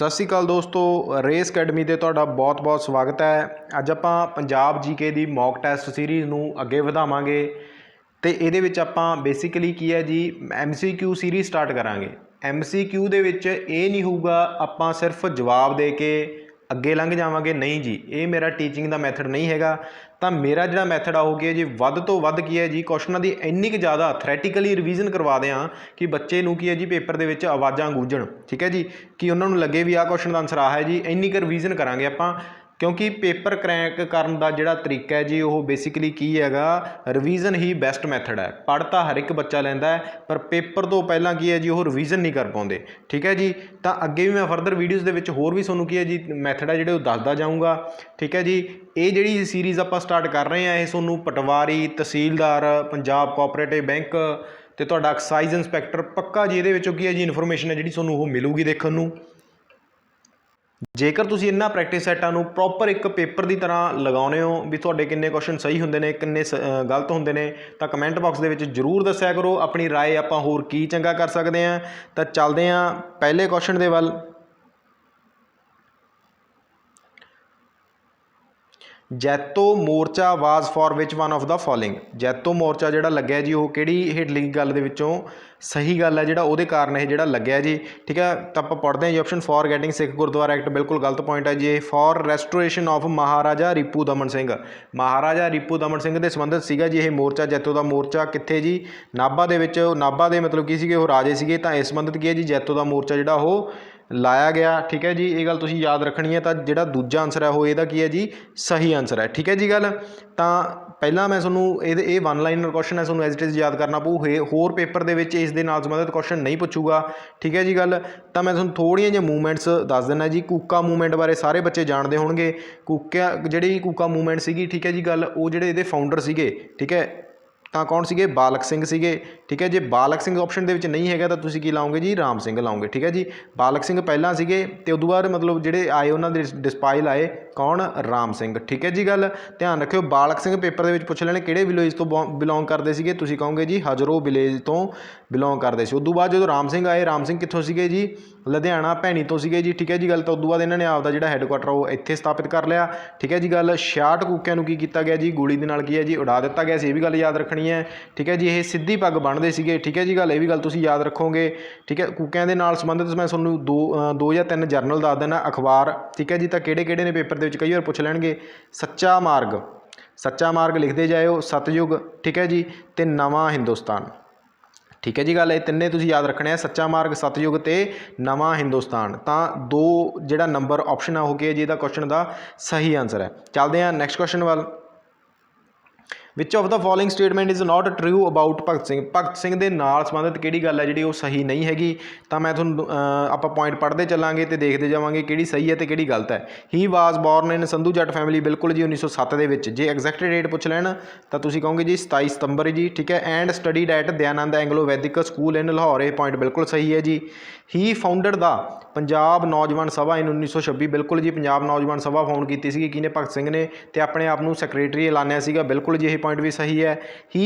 सत श्री अकाल दोस्तों, रेस अकैडमी ते तुहाडा बहुत बहुत स्वागत है। अज आपां पंजाब जीके दी मॉक टैसट सीरीज़ नूं अगे वधावांगे ते इहदे विच आपां बेसिकली की है जी MCQ सीरीज़ स्टार्ट करांगे। MCQ दे विच ये नहीं होऊगा आपां सिर्फ जवाब दे के अगे लंघ जावांगे, नहीं जी, ये मेरा टीचिंग का मैथड नहीं हैगा। तो मेरा जिहड़ा मैथड आ हो गया जी वध तो वध की है जी क्वेश्चनों की इन्नी क ज़्यादा थ्रैटिकली रिवीजन करवा दें कि बच्चे नूं की है जी पेपर दे विच आवाज़ां गूंजण, ठीक है जी, कि उन्होंने लगे भी आ क्वेश्चन का आंसर आ है जी, इन्नी क रिवीजन करांगे आपां। क्योंकि पेपर क्रैक करने का जिहड़ा तरीका है जी वो बेसिकली की हैगा रिवीजन ही बैस्ट मैथड है। पढ़ तो हर एक बच्चा लैंदा है पर पेपर तो पहला की है जी वो रिवीजन नहीं कर पाते, ठीक है जी। तो अगे भी मैं फरदर वीडियोज़ के विच होर भी तुहानूं की है जी मैथड है जिहड़े दसदा जाऊँगा, ठीक है जी। ये जिहड़ी सीरीज़ आपां स्टार्ट कर रहे हैं ये तुहानूं पटवारी, तहसीलदार, पंजाब कोआपरेटिव बैंक ते तुहाडा एक्साइज इंस्पैक्टर पक्का जी इहदे विचों की है जी इन्फॉर्मेशन है जिहड़ी तुहानूं वो मिलूगी देखण नूं। जेकर तुसीं इन्हां प्रैक्टिस सैटां नूं प्रॉपर एक पेपर की तरह लगाउने हो भी तुहाडे किन्ने क्वेश्चन सही हुंदे ने किन्ने गलत हुंदे ने तां कमेंट बॉक्स दे विच जरूर दस्सिया करो अपनी राय आपां होर की चंगा कर सकदे हां। तां चलदे हां पहले क्वेश्चन दे वल। Jaito Morcha was for which one of the following. Jaito Morcha जिहड़ा लग्या जी वो किहड़ी हेठ लिखी गल दे विचों सही गल है जिहड़ा उहदे कारण ये जिहड़ा लग्या जी, ठीक है। तो आप पढ़ते हैं जी option for getting Sikh Gurdwara act, बिल्कुल गलत पॉइंट है जी। For restoration of Maharaja Ripu Daman Singh, महाराजा रिपू दमन सिंह के संबंधित सीगा जी ये मोर्चा। जैतो का मोर्चा कित्थे जी नाभा दे विच, नाभा दे मतलब की सीगे वो राजे सीगे, तो इस संबंधित की है जी जैतो का मोर्चा जिहड़ा वो लाया गया, ठीक है जी। ये गल तुसीं याद रखनी है। तो जिहड़ा दूजा आंसर है वो इहदा की है जी सही आंसर है, ठीक है जी। गल तो पहला मैं तुहानूं ये वन लाइनर क्वेश्चन है तुहानूं एज इट इज़ याद करना पऊ, होर पेपर दे विच इस दे नाल संबंधित क्वेश्चन नहीं पूछूगा, ठीक है जी। गल तो मैं तुहानूं थोड़ियां जिहियां मूवमेंट्स दस दिना जी। कूका मूवमेंट बारे सारे बच्चे जानते होणगे। कूका जिहड़ी कूका मूवमेंट सीगी, ठीक है जी। गल वो जिहड़े इहदे फाउंडर सीगे, ठीक है, तो कौन सीगे बालक सिंह सीगे, ठीक है। जे बालक सिंह ऑप्शन दे विच नहीं हैगा तो तुसीं की लाओगे जी राम सिंह लाओगे, ठीक है जी। बालक सिंह पहला सीगे ते उदों बाद मतलब जिहड़े आए उन्हां दे डिस्पाइल आए कौन राम सिंह, ठीक है जी। गल ध्यान रखियो बालक सिंह पेपर दे विच पुछ लैणे किहड़े विलेज तो बिलोंग करदे सीगे, तुसीं कहोगे जी हजरो विलेज तो बिलोंग करदे सी। उदों बाद जो राम सिंह आए, राम सिंह कित्थों सीगे जी लुधियाना भैणी तो सीगे जी, ठीक है जी। गल तो उदों बाद इन्हां ने आपदा जिहड़ा हैडकुआटर वो इत्थे स्थापित कर लिया, ठीक है जी। गल 66 कूकिਆਂ ਨੂੰ ਕੀ ਕੀਤਾ ਗਿਆ जी गोली ਦੇ ਨਾਲ की है जी उड़ा दिता गया। ये भी गल याद रखनी है, ठीक है जी। ये सीधी पग बन्नते सीगे, ठीक है जी। गल ये भी गल तुसीं याद रखोगे, ठीक है। कूकिਆਂ ਦੇ ਨਾਲ संबंधित मैं तुहानूं दो या तीन जर्नल दस देना अखबार, ठीक है जी। तो किहड़े-किहड़े ने पेपर दे विच कई बार पुछ लैणगे। सच्चा मार्ग, सच्चा मार्ग लिखते जाओ, सतयुग, ठीक है जी, तो नवां हिंदुस्तान, ठीक है जी। गल ये तिन्ने तुसीं याद रखने हैं, सच्चा मार्ग, सतयुग ते नवां हिंदुस्तान। तो दो जिहड़ा नंबर ऑप्शन है हो गया जी इहदा क्वेश्चन का सही आंसर है। चलते हैं नैक्सट क्वेश्चन वाल। Which of the following statement is not true about Bhagat Singh. Bhagat Singh के नाल संबंधित किहड़ी गल है जिहड़ी वो सही नहीं हैगी। तो मैं तुहानूं आपां पॉइंट पढ़ते चलांगे तो देखते जावांगे किहड़ी सही है तो किहड़ी गलत है। He was born in Sandhu Jat family, बिल्कुल जी 1907 दे विच। जे एग्जैक्ट डेट पुछ लैण तो तुसीं कहोगे जी 27 सितंबर जी, ठीक है। एंड स्टडीड एट दयानंद एंगलो वैदिक स्कूल इन लाहौर, ये पॉइंट बिल्कुल सही है जी। ही फाउंडड द पंजाब नौजवान सभा इन 1926, बिल्कुल जी पंजाब नौजवान सभा फाउंड की सी किने भगत सिंह ने, तो अपने आप को सैक्रटरी ऐलानिया सीगा, बिल्कुल जी ये पॉइंट भी सही है। He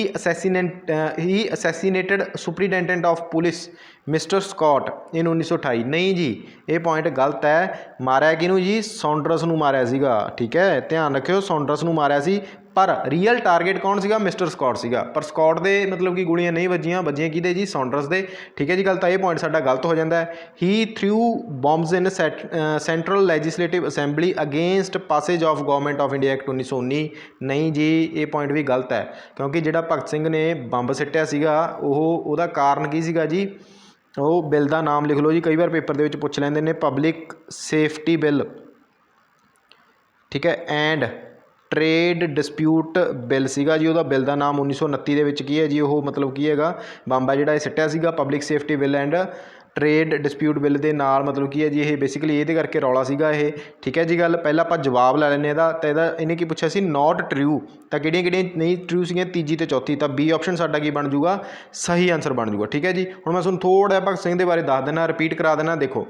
assassinated superintendent of police mister Scott in 1928, नहीं जी ये पॉइंट गलत है। मारिया किनू जी सौंडरस नूं मारिया सीगा, ठीक है, ध्यान रखियो सौंडरस नूं मारिया सी, पर रियल टारगेट कौन सीगा मिस्टर स्कॉट सीगा। पर स्कॉट दे मतलब कि गोलियां नहीं वजियां, वजियां किहदे जी सौंडरस दे, ठीक है जी। गल तो ये पॉइंट साडा गलत हो जाता है। He threw bombs in central legislative assembly against passage of government of India act 1919, नहीं जी ये पॉइंट भी गलत है। क्योंकि जिहड़ा भगत सिंह ने बंब सिट्टिया सीगा उहदा कारण की सीगा जी, वो बिल का नाम लिख लो जी, कई बार पेपर दे विच पुछ लैंदे ने, पब्लिक सेफ्टी बिल, ठीक है। एंड ट्रेड डिस्प्यूट बिल सीगा जी, वह बिल का नाम 1929 के की है जी, वो मतलब की है बंब है जिहड़ा सिट्टिया सीगा public safety bill and trade dispute bill के नाल मतलब की है जी ये बेसिकली ये करके रौला सीगा ये, ठीक है जी। गल पहला आप जवाब लै लैंदे इहदा, तो इहदा इन्हें की पुछया सी नॉट ट्रू, तो किहड़ियां नहीं ट्रू सीगियां तीजी ते चौथी, तो बी ऑप्शन साडा की बन जूगा सही आंसर बन जूगा, ठीक है जी। हुण मैं तुहानूं थोड़ा भगत सिंह के बारे दस देना, रिपीट करा देना। देखो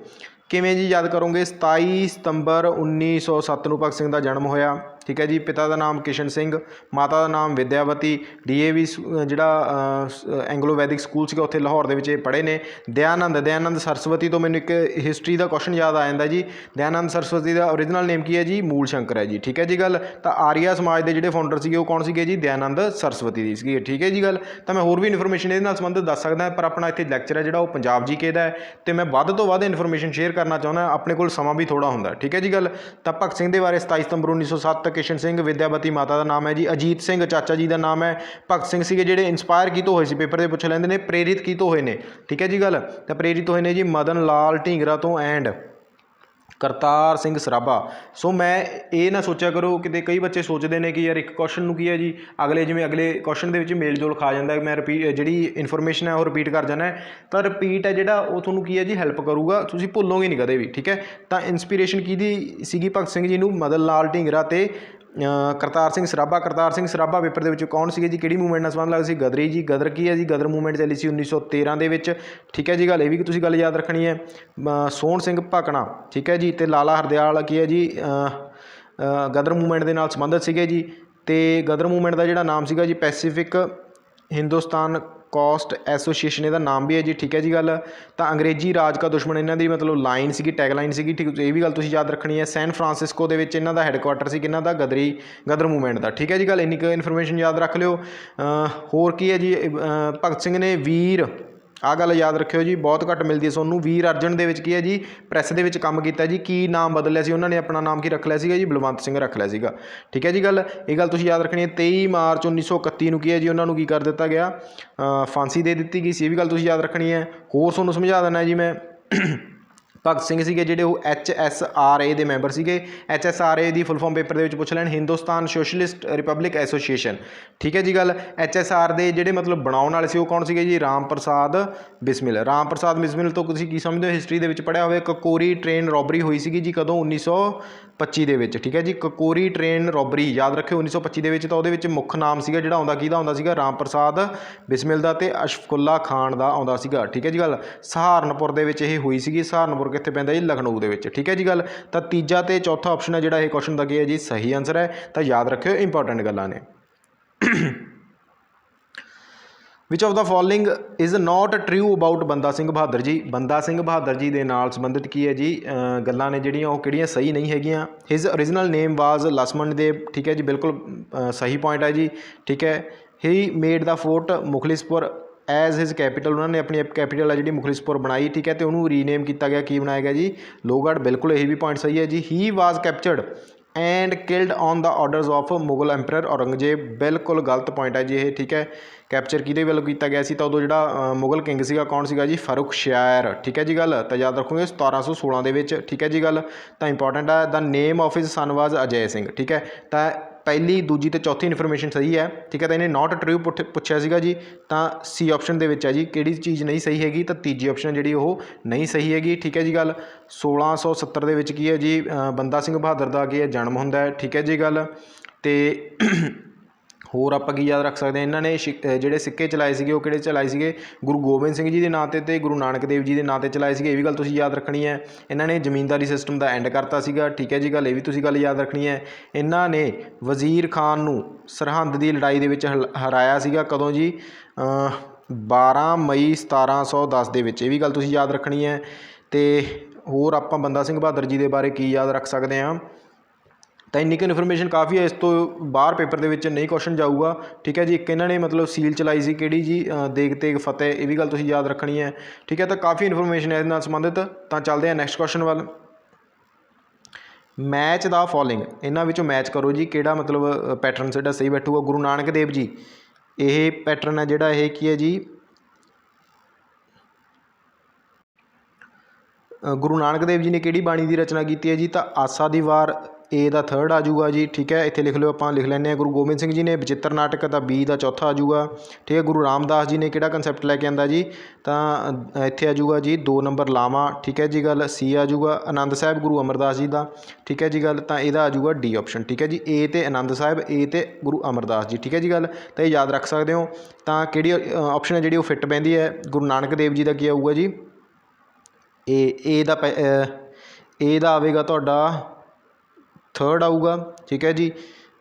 किवें जी याद करोगे, 27 सितंबर 1907 नूं भगत सिंह का जन्म होया, ठीक है जी। पिता का नाम किशन सिंह, माता का नाम विद्यावती। DAV ਜਿਹੜਾ ਐਂਗਲੋ ਵੈਦਿਕ ਸਕੂਲ ਸੀਗਾ ਉੱਥੇ ਲਾਹੌਰ ਦੇ ਵਿੱਚ ਇਹ ਪੜ੍ਹੇ ਨੇ। ਦयानंद सरस्वती ਤੋਂ ਮੈਨੂੰ ਇੱਕ ਹਿਸਟਰੀ ਦਾ ਕੁਐਸਚਨ ਯਾਦ ਆ ਜਾਂਦਾ ਜੀ। दयानंद सरस्वती ਦਾ ਓਰੀਜਨਲ ਨੇਮ ਕੀ ਹੈ ਜੀ? ਮੂਲ ਸ਼ੰਕਰ ਹੈ ਜੀ। ਠੀਕ ਹੈ ਜੀ ਗੱਲ। ਤਾਂ ਆਰੀਆ ਸਮਾਜ ਦੇ ਜਿਹੜੇ ਫਾਊਂਡਰ ਸੀਗੇ ਉਹ ਕੌਣ ਸੀਗੇ ਜੀ? दयानंद सरस्वती ਦੀ ਸੀਗੀ। ਠੀਕ ਹੈ ਜੀ ਗੱਲ। ਤਾਂ ਮੈਂ ਹੋਰ ਵੀ ਇਨਫੋਰਮੇਸ਼ਨ ਇਹਦੇ ਨਾਲ ਸੰਬੰਧਿਤ ਦੱਸ ਸਕਦਾ, ਪਰ ਆਪਣਾ ਇੱਥੇ ਲੈਕਚਰ ਹੈ ਜਿਹੜਾ ਉਹ ਪੰਜਾਬ GK ਦਾ ਹੈ ਅਤੇ ਮੈਂ ਵੱਧ ਤੋਂ ਵੱਧ ਇਨਫੋਰਮੇਸ਼ਨ ਸ਼ੇਅਰ ਕਰਨਾ ਚਾਹੁੰਦਾ, ਆਪਣੇ ਕੋਲ ਸਮਾਂ ਵੀ ਥੋੜ੍ਹਾ ਹੁੰਦਾ। ਠੀਕ ਹੈ ਜੀ ਗੱਲ। ਤਾਂ ਭਗਤ ਸਿੰਘ ਦੇ ਬਾਰੇ 27 ਸਤੰਬਰ 1907, ਕਿਸ਼ਨ ਸਿੰਘ ਵਿਦਿਆਵਤੀ ਮਾਤਾ ਦਾ ਨਾਮ ਹੈ ਜੀ। ਅਜੀਤ ਸਿੰਘ ਚਾਚਾ ਜੀ ਦਾ ਨਾਮ ਹੈ। ਭਗਤ ਸਿੰਘ ਸੀਗੇ ਜਿਹੜੇ ਇੰਸਪਾਇਰ ਕਿਤੋਂ ਹੋਏ ਸੀ, ਪੇਪਰ ਦੇ ਪੁੱਛ ਲੈਂਦੇ ਨੇ, ਪ੍ਰੇਰਿਤ ਕਿਤੋਂ ਹੋਏ ਨੇ? ਠੀਕ ਹੈ ਜੀ ਗੱਲ। ਤਾਂ ਪ੍ਰੇਰਿਤ ਹੋਏ ਨੇ ਜੀ ਮਦਨ ਲਾਲ ਢੀਂਗਰਾ ਤੋਂ ਐਂਡ ਕਰਤਾਰ ਸਿੰਘ ਸਰਾਭਾ। ਸੋ ਮੈਂ ਇਹ ਨਾ ਸੋਚਿਆ ਕਰੋ, ਕਿਤੇ ਕਈ ਬੱਚੇ ਸੋਚਦੇ ਨੇ ਕਿ ਯਾਰ ਇੱਕ ਕੁਐਸਚਨ ਨੂੰ ਕੀ ਹੈ ਜੀ ਜਿਵੇਂ ਅਗਲੇ ਕੁਐਸਚਨ ਦੇ ਵਿੱਚ ਮੇਲ ਜੋਲ ਖਾ ਜਾਂਦਾ, ਮੈਂ ਜਿਹੜੀ ਇਨਫੋਰਮੇਸ਼ਨ ਹੈ ਉਹ ਰਿਪੀਟ ਕਰ ਜਾਂਦਾ, ਤਾਂ ਰਿਪੀਟ ਹੈ ਜਿਹੜਾ ਉਹ ਤੁਹਾਨੂੰ ਕੀ ਹੈ ਜੀ ਹੈਲਪ ਕਰੂਗਾ, ਤੁਸੀਂ ਭੁੱਲੋਗੇ ਨਹੀਂ ਕਦੇ ਵੀ। ਠੀਕ ਹੈ। ਤਾਂ ਇੰਸਪੀਰੇਸ਼ਨ ਕਿਹਦੀ ਸੀਗੀ ਭਗਤ ਸਿੰਘ ਜੀ ਨੂੰ? ਮਦਨ ਲਾਲ ਢੀਂਗਰਾ ਅਤੇ ਕਰਤਾਰ ਸਿੰਘ ਸਰਾਭਾ। ਕਰਤਾਰ ਸਿੰਘ ਸਰਾਭਾ ਪੇਪਰ ਦੇ ਵਿੱਚ ਕੌਣ ਸੀਗੇ ਜੀ? ਕਿਹੜੀ ਮੂਵਮੈਂਟ ਨਾਲ ਸੰਬੰਧ ਲੱਗਦਾ ਸੀ? ਗਦਰੀ ਜੀ। ਗਦਰ ਕੀ ਹੈ ਜੀ? ਗਦਰ ਮੂਵਮੈਂਟ ਚੱਲੀ ਸੀ 1913 ਦੇ ਵਿੱਚ। ਠੀਕ ਹੈ ਜੀ ਗੱਲ। ਇਹ ਵੀ ਤੁਸੀਂ ਗੱਲ ਯਾਦ ਰੱਖਣੀ ਹੈ। ਸੋਹਣ ਸਿੰਘ ਭਕਨਾ, ਠੀਕ ਹੈ ਜੀ, ਅਤੇ ਲਾਲਾ ਹਰਦਿਆਲ ਕੀ ਹੈ ਜੀ ਗਦਰ ਮੂਵਮੈਂਟ ਦੇ ਨਾਲ ਸੰਬੰਧਿਤ ਸੀਗੇ ਜੀ। ਅਤੇ ਗਦਰ ਮੂਵਮੈਂਟ ਦਾ ਜਿਹੜਾ ਨਾਮ ਸੀਗਾ ਜੀ ਪੈਸੀਫਿਕ ਹਿੰਦੁਸਤਾਨ ਕੋਸਟ ਐਸੋਸੀਏਸ਼ਨ ਇਹਦਾ ਨਾਮ ਵੀ ਹੈ ਜੀ। ਠੀਕ ਹੈ ਜੀ ਗੱਲ। ਤਾਂ ਅੰਗਰੇਜ਼ੀ ਰਾਜ ਕਾ ਦੁਸ਼ਮਣ ਇਹਨਾਂ ਦੀ ਮਤਲਬ ਲਾਈਨ ਸੀਗੀ, ਟੈਗ ਲਾਈਨ ਸੀਗੀ। ਠੀਕ, ਇਹ ਵੀ ਗੱਲ ਤੁਸੀਂ ਯਾਦ ਰੱਖਣੀ ਹੈ। ਸੈਨ ਫਰਾਂਸਿਸਕੋ ਦੇ ਵਿੱਚ ਇਹਨਾਂ ਦਾ ਹੈੱਡਕੁਆਟਰ ਸੀ, ਕਿਹਨਾਂ ਦਾ? ਗਦਰ ਮੂਵਮੈਂਟ ਦਾ। ਠੀਕ ਹੈ ਜੀ ਗੱਲ। ਇੰਨੀ ਕੁ ਇਨਫੋਰਮੇਸ਼ਨ ਯਾਦ ਰੱਖ ਲਿਓ। ਹੋਰ ਕੀ ਹੈ ਜੀ? ਭਗਤ ਸਿੰਘ ਨੇ ਵੀਰ, ਆਹ ਗੱਲ ਯਾਦ ਰੱਖਿਓ ਜੀ, ਬਹੁਤ ਘੱਟ ਮਿਲਦੀ ਹੈ ਤੁਹਾਨੂੰ। ਵੀਰ ਅਰਜਨ ਦੇ ਵਿੱਚ ਕੀ ਹੈ ਜੀ? ਪ੍ਰੈਸ ਦੇ ਵਿੱਚ ਕੰਮ ਕੀਤਾ ਜੀ। ਕੀ ਨਾਮ ਬਦਲਿਆ ਸੀ ਉਹਨਾਂ ਨੇ? ਆਪਣਾ ਨਾਮ ਕੀ ਰੱਖ ਲਿਆ ਸੀਗਾ ਜੀ? ਬਲਵੰਤ ਸਿੰਘ ਰੱਖ ਲਿਆ ਸੀਗਾ। ਠੀਕ ਹੈ ਜੀ ਗੱਲ। ਇਹ ਗੱਲ ਤੁਸੀਂ ਯਾਦ ਰੱਖਣੀ ਹੈ। 23 ਮਾਰਚ 1931 ਨੂੰ ਕੀ ਹੈ ਜੀ ਉਹਨਾਂ ਨੂੰ ਕੀ ਕਰ ਦਿੱਤਾ ਗਿਆ? ਫਾਂਸੀ ਦੇ ਦਿੱਤੀ ਗਈ ਸੀ। ਇਹ ਵੀ ਗੱਲ ਤੁਸੀਂ ਯਾਦ ਰੱਖਣੀ ਹੈ। ਹੋਰ ਤੁਹਾਨੂੰ ਸਮਝਾ ਦੇਣਾ ਜੀ ਮੈਂ। ਭਗਤ ਸਿੰਘ ਸੀਗੇ ਜਿਹੜੇ ਉਹ HSRA ਦੇ ਮੈਂਬਰ ਸੀਗੇ। HSRA ਦੀ ਫੁੱਲ ਫਾਰਮ ਪੇਪਰ ਦੇ ਵਿੱਚ ਪੁੱਛ ਲੈਣ, ਹਿੰਦੁਸਤਾਨ ਸੋਸ਼ਲਿਸਟ ਰਿਪਬਲਿਕ ਐਸੋਸੀਏਸ਼ਨ। ਠੀਕ ਹੈ ਜੀ ਗੱਲ। HSR ਦੇ ਜਿਹੜੇ ਮਤਲਬ ਬਣਾਉਣ ਵਾਲੇ ਸੀ ਉਹ ਕੌਣ ਸੀਗੇ ਜੀ? ਰਾਮ ਪ੍ਰਸਾਦ ਬਿਸਮਿਲ। ਰਾਮ ਪ੍ਰਸਾਦ ਬਿਸਮਿਲ ਤੋਂ ਤੁਸੀਂ ਕੀ ਸਮਝਦੇ ਹੋ? ਹਿਸਟਰੀ ਦੇ ਵਿੱਚ ਪੜ੍ਹਿਆ ਹੋਵੇ। ਕਕੋਰੀ ਟ੍ਰੇਨ ਰੋਬਰੀ ਹੋਈ ਸੀਗੀ ਜੀ ਕਦੋਂ? 1925 ਦੇ ਵਿੱਚ। ਠੀਕ ਹੈ ਜੀ। ਕਕੋਰੀ ਟ੍ਰੇਨ ਰੋਬਰੀ ਯਾਦ ਰੱਖਿਓ 1925 ਦੇ ਵਿੱਚ। ਤਾਂ ਉਹਦੇ ਵਿੱਚ ਮੁੱਖ ਨਾਮ ਸੀਗਾ ਜਿਹੜਾ ਆਉਂਦਾ ਕਿਹਦਾ ਆਉਂਦਾ ਸੀਗਾ? ਰਾਮ ਪ੍ਰਸਾਦ ਬਿਸਮਿਲ ਦਾ ਅਤੇ ਅਸ਼ਫਕੁੱਲਾ ਖਾਨ ਦਾ ਆਉਂਦਾ ਸੀਗਾ। ਠੀਕ ਹੈ ਜੀ ਗੱਲ। ਸਹਾਰਨਪੁਰ ਦੇ ਵਿੱਚ ਇਹ ਹੋਈ ਸੀਗੀ। ਸਹਾਰਨਪੁਰ ਕਿੱਥੇ ਪੈਂਦਾ ਜੀ? ਲਖਨਊ ਦੇ ਵਿੱਚ। ਠੀਕ ਹੈ ਜੀ ਗੱਲ। ਤਾਂ ਤੀਜਾ ਅਤੇ ਚੌਥਾ ਆਪਸ਼ਨ ਹੈ ਜਿਹੜਾ ਇਹ ਕੁਐਸਚਨ ਦਾ ਕੀ ਹੈ ਜੀ? ਸਹੀ ਆਨਸਰ ਹੈ। ਤਾਂ ਯਾਦ ਰੱਖਿਓ, ਇੰਪੋਰਟੈਂਟ ਗੱਲਾਂ ਨੇ। ਵਿਚ of the following is not true about ਬੰਦਾ ਸਿੰਘ ਬਹਾਦਰ ਜੀ? ਬੰਦਾ ਸਿੰਘ ਬਹਾਦਰ ਜੀ ਦੇ ਨਾਲ ਸੰਬੰਧਿਤ ਕੀ ਹੈ ਜੀ ਗੱਲਾਂ ਨੇ ਜਿਹੜੀਆਂ ਉਹ ਕਿਹੜੀਆਂ ਸਹੀ ਨਹੀਂ ਹੈਗੀਆਂ? ਹਿਜ਼ ਓਰੀਜਨਲ ਨੇਮ ਵਾਜ਼ ਲਛਮਣ ਦੇਵ। ਠੀਕ ਹੈ ਜੀ, ਬਿਲਕੁਲ ਸਹੀ ਪੁਆਇੰਟ ਹੈ ਜੀ। ਠੀਕ ਹੈ। ਹੀ ਮੇਡ ਦਾ fort Mukhlispur as his capital. ਉਹਨਾਂ ਨੇ ਆਪਣੀ ਕੈਪੀਟਲ ਹੈ ਜਿਹੜੀ ਮੁਖਲਿਸਪੁਰ ਬਣਾਈ। ਠੀਕ ਹੈ। ਅਤੇ ਉਹਨੂੰ ਰੀਨੇਮ ਕੀਤਾ ਗਿਆ, ਕੀ ਬਣਾਇਆ ਗਿਆ ਜੀ? ਲੋਹਗੜ੍ਹ। ਬਿਲਕੁਲ ਇਹ ਵੀ ਪੁਆਇੰਟ ਸਹੀ ਹੈ ਜੀ। He was captured and killed on the orders of Mughal emperor Aurangzeb. ਬਿਲਕੁਲ ਗਲਤ ਪੁਆਇੰਟ ਹੈ ਜੀ ਇਹ। ਠੀਕ ਹੈ। ਕੈਪਚਰ ਕਿਹਦੇ ਵੱਲੋਂ ਕੀਤਾ ਗਿਆ ਸੀ? ਤਾਂ ਉਦੋਂ ਜਿਹੜਾ ਮੁਗਲ ਕਿੰਗ ਸੀਗਾ ਕੌਣ ਸੀਗਾ ਜੀ? ਫਰੁਖਸ਼ਾਇਰ। ਠੀਕ ਹੈ ਜੀ ਗੱਲ। ਤਾਂ ਯਾਦ ਰੱਖੋਗੇ 1716 ਦੇ ਵਿੱਚ। ਠੀਕ ਹੈ ਜੀ ਗੱਲ। ਤਾਂ ਇੰਪੋਰਟੈਂਟ ਹੈ। ਦਾ ਨੇਮ ਆਫ ਹਿਜ਼ ਸਨ ਵਾਜ਼ ਅਜੈ ਸਿੰਘ। ਠੀਕ ਹੈ। ਤਾਂ ਪਹਿਲੀ, ਦੂਜੀ ਅਤੇ ਚੌਥੀ ਇਨਫੋਰਮੇਸ਼ਨ ਸਹੀ ਹੈ। ਠੀਕ ਹੈ। ਤਾਂ ਇਹਨੇ ਨਾਟ ਟਰੂ ਪੁੱਛਿਆ ਸੀਗਾ ਜੀ। ਤਾਂ C ਆਪਸ਼ਨ ਦੇ ਵਿੱਚ ਹੈ ਜੀ। ਕਿਹੜੀ ਚੀਜ਼ ਨਹੀਂ ਸਹੀ ਹੈਗੀ? ਤਾਂ ਤੀਜੀ ਆਪਸ਼ਨ ਜਿਹੜੀ ਉਹ ਨਹੀਂ ਸਹੀ ਹੈਗੀ। ਠੀਕ ਹੈ ਜੀ ਗੱਲ। 1670 ਦੇ ਵਿੱਚ ਕੀ ਹੈ ਜੀ ਬੰਦਾ ਸਿੰਘ ਬਹਾਦਰ ਦਾ ਕੀ ਹੈ ਜਨਮ ਹੁੰਦਾ ਹੈ। ਠੀਕ ਹੈ ਜੀ ਗੱਲ। ਅਤੇ ਹੋਰ ਆਪਾਂ ਕੀ ਯਾਦ ਰੱਖ ਸਕਦੇ ਹਾਂ? ਇਹਨਾਂ ਨੇ ਜਿਹੜੇ ਸਿੱਕੇ ਚਲਾਏ ਸੀਗੇ ਉਹ ਕਿਹੜੇ ਚਲਾਏ ਸੀਗੇ? ਗੁਰੂ ਗੋਬਿੰਦ ਸਿੰਘ ਜੀ ਦੇ ਨਾਂ 'ਤੇ ਅਤੇ ਗੁਰੂ ਨਾਨਕ ਦੇਵ ਜੀ ਦੇ ਨਾਂ 'ਤੇ ਚਲਾਏ ਸੀਗੇ। ਇਹ ਵੀ ਗੱਲ ਤੁਸੀਂ ਯਾਦ ਰੱਖਣੀ ਹੈ। ਇਹਨਾਂ ਨੇ ਜ਼ਮੀਨਦਾਰੀ ਸਿਸਟਮ ਦਾ ਐਂਡ ਕਰਤਾ ਸੀਗਾ। ਠੀਕ ਹੈ ਜੀ ਗੱਲ। ਇਹ ਵੀ ਤੁਸੀਂ ਗੱਲ ਯਾਦ ਰੱਖਣੀ ਹੈ। ਇਹਨਾਂ ਨੇ ਵਜ਼ੀਰ ਖਾਨ ਨੂੰ ਸਰਹੰਦ ਦੀ ਲੜਾਈ ਦੇ ਵਿੱਚ ਹਰਾਇਆ ਸੀਗਾ ਕਦੋਂ ਜੀ? 12 ਮਈ 1710 ਦੇ ਵਿੱਚ। ਇਹ ਵੀ ਗੱਲ ਤੁਸੀਂ ਯਾਦ ਰੱਖਣੀ ਹੈ। ਅਤੇ ਹੋਰ ਆਪਾਂ ਬੰਦਾ ਸਿੰਘ ਬਹਾਦਰ ਜੀ ਦੇ ਬਾਰੇ ਕੀ ਯਾਦ ਰੱਖ ਸਕਦੇ ਹਾਂ? ਤਾਂ ਇੰਨੀ ਕੁ ਇਨਫੋਰਮੇਸ਼ਨ ਕਾਫੀ ਹੈ। ਇਸ ਤੋਂ ਬਾਹਰ ਪੇਪਰ ਦੇ ਵਿੱਚ ਨਹੀਂ ਕੁਐਸਚਨ ਜਾਊਗਾ। ਠੀਕ ਹੈ ਜੀ। ਇੱਕ ਇਹਨਾਂ ਨੇ ਮਤਲਬ ਸੀਲ ਚਲਾਈ ਸੀ ਕਿਹੜੀ ਜੀ? ਦੇਗ ਤੇਗ ਫਤਿਹ। ਇਹ ਵੀ ਗੱਲ ਤੁਸੀਂ ਯਾਦ ਰੱਖਣੀ ਹੈ। ਠੀਕ ਹੈ। ਤਾਂ ਕਾਫੀ ਇਨਫੋਰਮੇਸ਼ਨ ਹੈ ਇਹਦੇ ਨਾਲ ਸੰਬੰਧਿਤ। ਤਾਂ ਚੱਲਦੇ ਹਾਂ ਨੈਕਸਟ ਕੁਐਸਚਨ ਵੱਲ। ਮੈਚ ਦਾ ਫੋਲੋਇੰਗ, ਇਹਨਾਂ ਵਿੱਚੋਂ ਮੈਚ ਕਰੋ ਜੀ ਕਿਹੜਾ ਮਤਲਬ ਪੈਟਰਨ ਜਿਹੜਾ ਸਹੀ ਬੈਠੂਗਾ? ਗੁਰੂ ਨਾਨਕ ਦੇਵ ਜੀ, ਇਹ ਪੈਟਰਨ ਹੈ ਜਿਹੜਾ ਇਹ ਕੀ ਹੈ ਜੀ? ਗੁਰੂ ਨਾਨਕ ਦੇਵ ਜੀ ਨੇ ਕਿਹੜੀ ਬਾਣੀ ਦੀ ਰਚਨਾ ਕੀਤੀ ਹੈ ਜੀ? ਤਾਂ ਆਸਾ ਦੀ ਵਾਰ। A ਦਾ 3rd ਆ ਜਾਊਗਾ ਜੀ। ਠੀਕ ਹੈ। ਇੱਥੇ ਲਿਖ ਲਿਓ, ਆਪਾਂ ਲਿਖ ਲੈਂਦੇ ਹਾਂ। ਗੁਰੂ ਗੋਬਿੰਦ ਸਿੰਘ ਜੀ ਨੇ ਬਚਿੱਤਰ ਨਾਟਕ, ਤਾਂ B ਦਾ 4ਥਾ ਆ ਜਾਊਗਾ। ਠੀਕ ਹੈ। ਗੁਰੂ ਰਾਮਦਾਸ ਜੀ ਨੇ ਕਿਹੜਾ ਕੰਸੈਪਟ ਲੈ ਕੇ ਆਂਦਾ ਜੀ? ਤਾਂ ਇੱਥੇ ਆ ਜਾਊਗਾ ਜੀ 2 ਨੰਬਰ ਲਾਵਾਂ। ਠੀਕ ਹੈ ਜੀ ਗੱਲ। C ਆ ਜਾਊਗਾ। ਆਨੰਦ ਸਾਹਿਬ ਗੁਰੂ ਅਮਰਦਾਸ ਜੀ ਦਾ। ਠੀਕ ਹੈ ਜੀ ਗੱਲ। ਤਾਂ ਇਹਦਾ ਆ ਜਾਊਗਾ D ਆਪਸ਼ਨ। ਠੀਕ ਹੈ ਜੀ। A ਤੇ ਆਨੰਦ ਸਾਹਿਬ, A ਤੇ ਗੁਰੂ ਅਮਰਦਾਸ ਜੀ। ਠੀਕ ਹੈ ਜੀ ਗੱਲ। ਤਾਂ ਇਹ ਯਾਦ ਰੱਖ ਸਕਦੇ ਹੋ। ਤਾਂ ਕਿਹੜੀ ਆਪਸ਼ਨ ਹੈ ਜਿਹੜੀ ਉਹ ਫਿੱਟ ਪੈਂਦੀ ਹੈ? ਗੁਰੂ ਨਾਨਕ ਦੇਵ ਜੀ ਦਾ ਕੀ ਆਊਗਾ ਜੀ? A ਦਾ ਆਵੇਗਾ ਤੁਹਾਡਾ थर्ड आऊगा, ठीक है जी।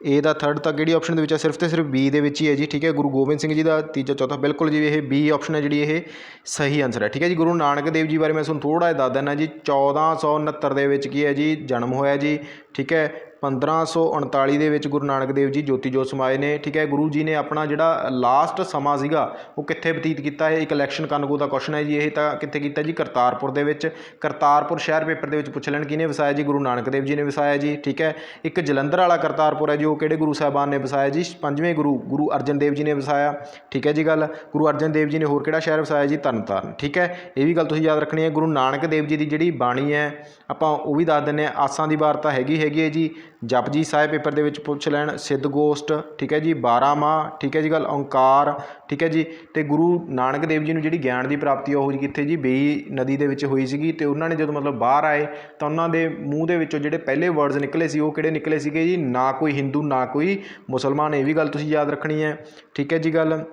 ए ਦਾ थर्ड ਤਾਂ ਕਿਹੜੀ ਆਪਸ਼ਨ ਦੇ ਵਿੱਚ ਹੈ, ਸਿਰਫ ਤੇ ਸਿਰਫ ਬੀ ਦੇ ਵਿੱਚ ਹੀ ਹੈ ਜੀ, ਠੀਕ ਹੈ। ਗੁਰੂ ਗੋਬਿੰਦ ਸਿੰਘ ਜੀ ਦਾ ਤੀਜਾ ਚੌਥਾ ਬਿਲਕੁਲ ਜੀ ਇਹ ਬੀ ਆਪਸ਼ਨ ਹੈ ਜਿਹੜੀ ਇਹ ਸਹੀ ਆਨਸਰ ਹੈ, ਠੀਕ ਹੈ ਜੀ। ਗੁਰੂ ਨਾਨਕ ਦੇਵ ਜੀ ਬਾਰੇ ਮੈਂ ਤੁਹਾਨੂੰ ਥੋੜ੍ਹਾ ਜਿਹਾ ਦੱਸ ਦਿੰਦਾ ਜੀ। 1469 ਦੇ ਵਿੱਚ ਕੀ ਹੈ ਜੀ ਜਨਮ ਹੋਇਆ ਜੀ, ਠੀਕ ਹੈ। 1539 ਦੇ ਵਿੱਚ ਗੁਰੂ ਨਾਨਕ ਦੇਵ ਜੀ ਜੋਤੀ ਜੋਤ ਸਮਾਏ ਨੇ, ਠੀਕ ਹੈ। ਗੁਰੂ ਜੀ ਨੇ ਆਪਣਾ ਜਿਹੜਾ ਲਾਸਟ ਸਮਾਂ ਸੀਗਾ ਉਹ ਕਿੱਥੇ ਬਤੀਤ ਕੀਤਾ ਹੈ, ਇੱਕ ਇਲੈਕਸ਼ਨ ਕਾਨੂੰਗੋ ਦਾ ਕੁਐਸਚਨ ਹੈ ਜੀ ਇਹ, ਤਾਂ ਕਿੱਥੇ ਕੀਤਾ ਜੀ ਕਰਤਾਰਪੁਰ ਦੇ ਵਿੱਚ। ਕਰਤਾਰਪੁਰ ਸ਼ਹਿਰ ਪੇਪਰ ਦੇ ਵਿੱਚ ਪੁੱਛ ਲੈਣ ਕਿਹਨੇ ਵਸਾਇਆ ਜੀ, ਗੁਰੂ ਨਾਨਕ ਦੇਵ ਜੀ ਨੇ ਵਸਾਇਆ ਜੀ, ਠੀਕ ਹੈ। ਇੱਕ ਜਲੰਧਰ ਵਾਲਾ ਕਰਤਾਰਪੁਰ ਹੈ ਜੀ, ਉਹ ਕਿਹੜੇ ਗੁਰੂ ਸਾਹਿਬਾਨ ਨੇ ਵਸਾਇਆ ਜੀ, ਪੰਜਵੇਂ ਗੁਰੂ ਅਰਜਨ ਦੇਵ ਜੀ ਨੇ ਵਸਾਇਆ, ਠੀਕ ਹੈ ਜੀ ਗੱਲ। ਗੁਰੂ ਅਰਜਨ ਦੇਵ ਜੀ ਨੇ ਹੋਰ ਕਿਹੜਾ ਸ਼ਹਿਰ ਵਸਾਇਆ ਜੀ, ਤਰਨਤਾਰਨ, ਠੀਕ ਹੈ। ਇਹ ਵੀ ਗੱਲ ਤੁਸੀਂ ਯਾਦ ਰੱਖਣੀ ਹੈ। ਗੁਰੂ ਨਾਨਕ ਦੇਵ ਜੀ ਦੀ ਜਿਹੜੀ ਬਾਣੀ ਹੈ ਆਪਾਂ ਉਹ ਵੀ ਦੱਸ ਦਿੰਦੇ ਹਾਂ। ਆਸਾਂ ਦੀ ਵਾਰਤਾ ਹੈਗੀ ਹੈ ਜੀ, ਜਪਜੀ ਸਾਹਿਬ ਪੇਪਰ ਦੇ ਵਿੱਚ ਪੁੱਛ ਲੈਣ, ਸਿੱਧ ਗੋਸ਼ਟ, ਠੀਕ ਹੈ ਜੀ, 12 ਮਾਹ, ਠੀਕ ਹੈ ਜੀ ਗੱਲ, ਓਂਕਾਰ, ਠੀਕ ਹੈ ਜੀ। ਅਤੇ ਗੁਰੂ ਨਾਨਕ ਦੇਵ ਜੀ ਨੂੰ ਜਿਹੜੀ ਗਿਆਨ ਦੀ ਪ੍ਰਾਪਤੀ ਉਹ ਕਿੱਥੇ ਜੀ ਬੇਈ ਨਦੀ ਦੇ ਵਿੱਚ ਹੋਈ ਸੀਗੀ। ਅਤੇ ਉਹਨਾਂ ਨੇ ਜਦੋਂ ਮਤਲਬ ਬਾਹਰ ਆਏ ਤਾਂ ਉਹਨਾਂ ਦੇ ਮੂੰਹ ਦੇ ਵਿੱਚੋਂ ਜਿਹੜੇ ਪਹਿਲੇ ਵਰਡਸ ਨਿਕਲੇ ਸੀ ਉਹ ਕਿਹੜੇ ਨਿਕਲੇ ਸੀਗੇ ਜੀ, ਨਾ ਕੋਈ ਹਿੰਦੂ ਨਾ ਕੋਈ ਮੁਸਲਮਾਨ। ਇਹ ਵੀ ਗੱਲ ਤੁਸੀਂ ਯਾਦ ਰੱਖਣੀ ਹੈ, ਠੀਕ ਹੈ ਜੀ ਗੱਲ।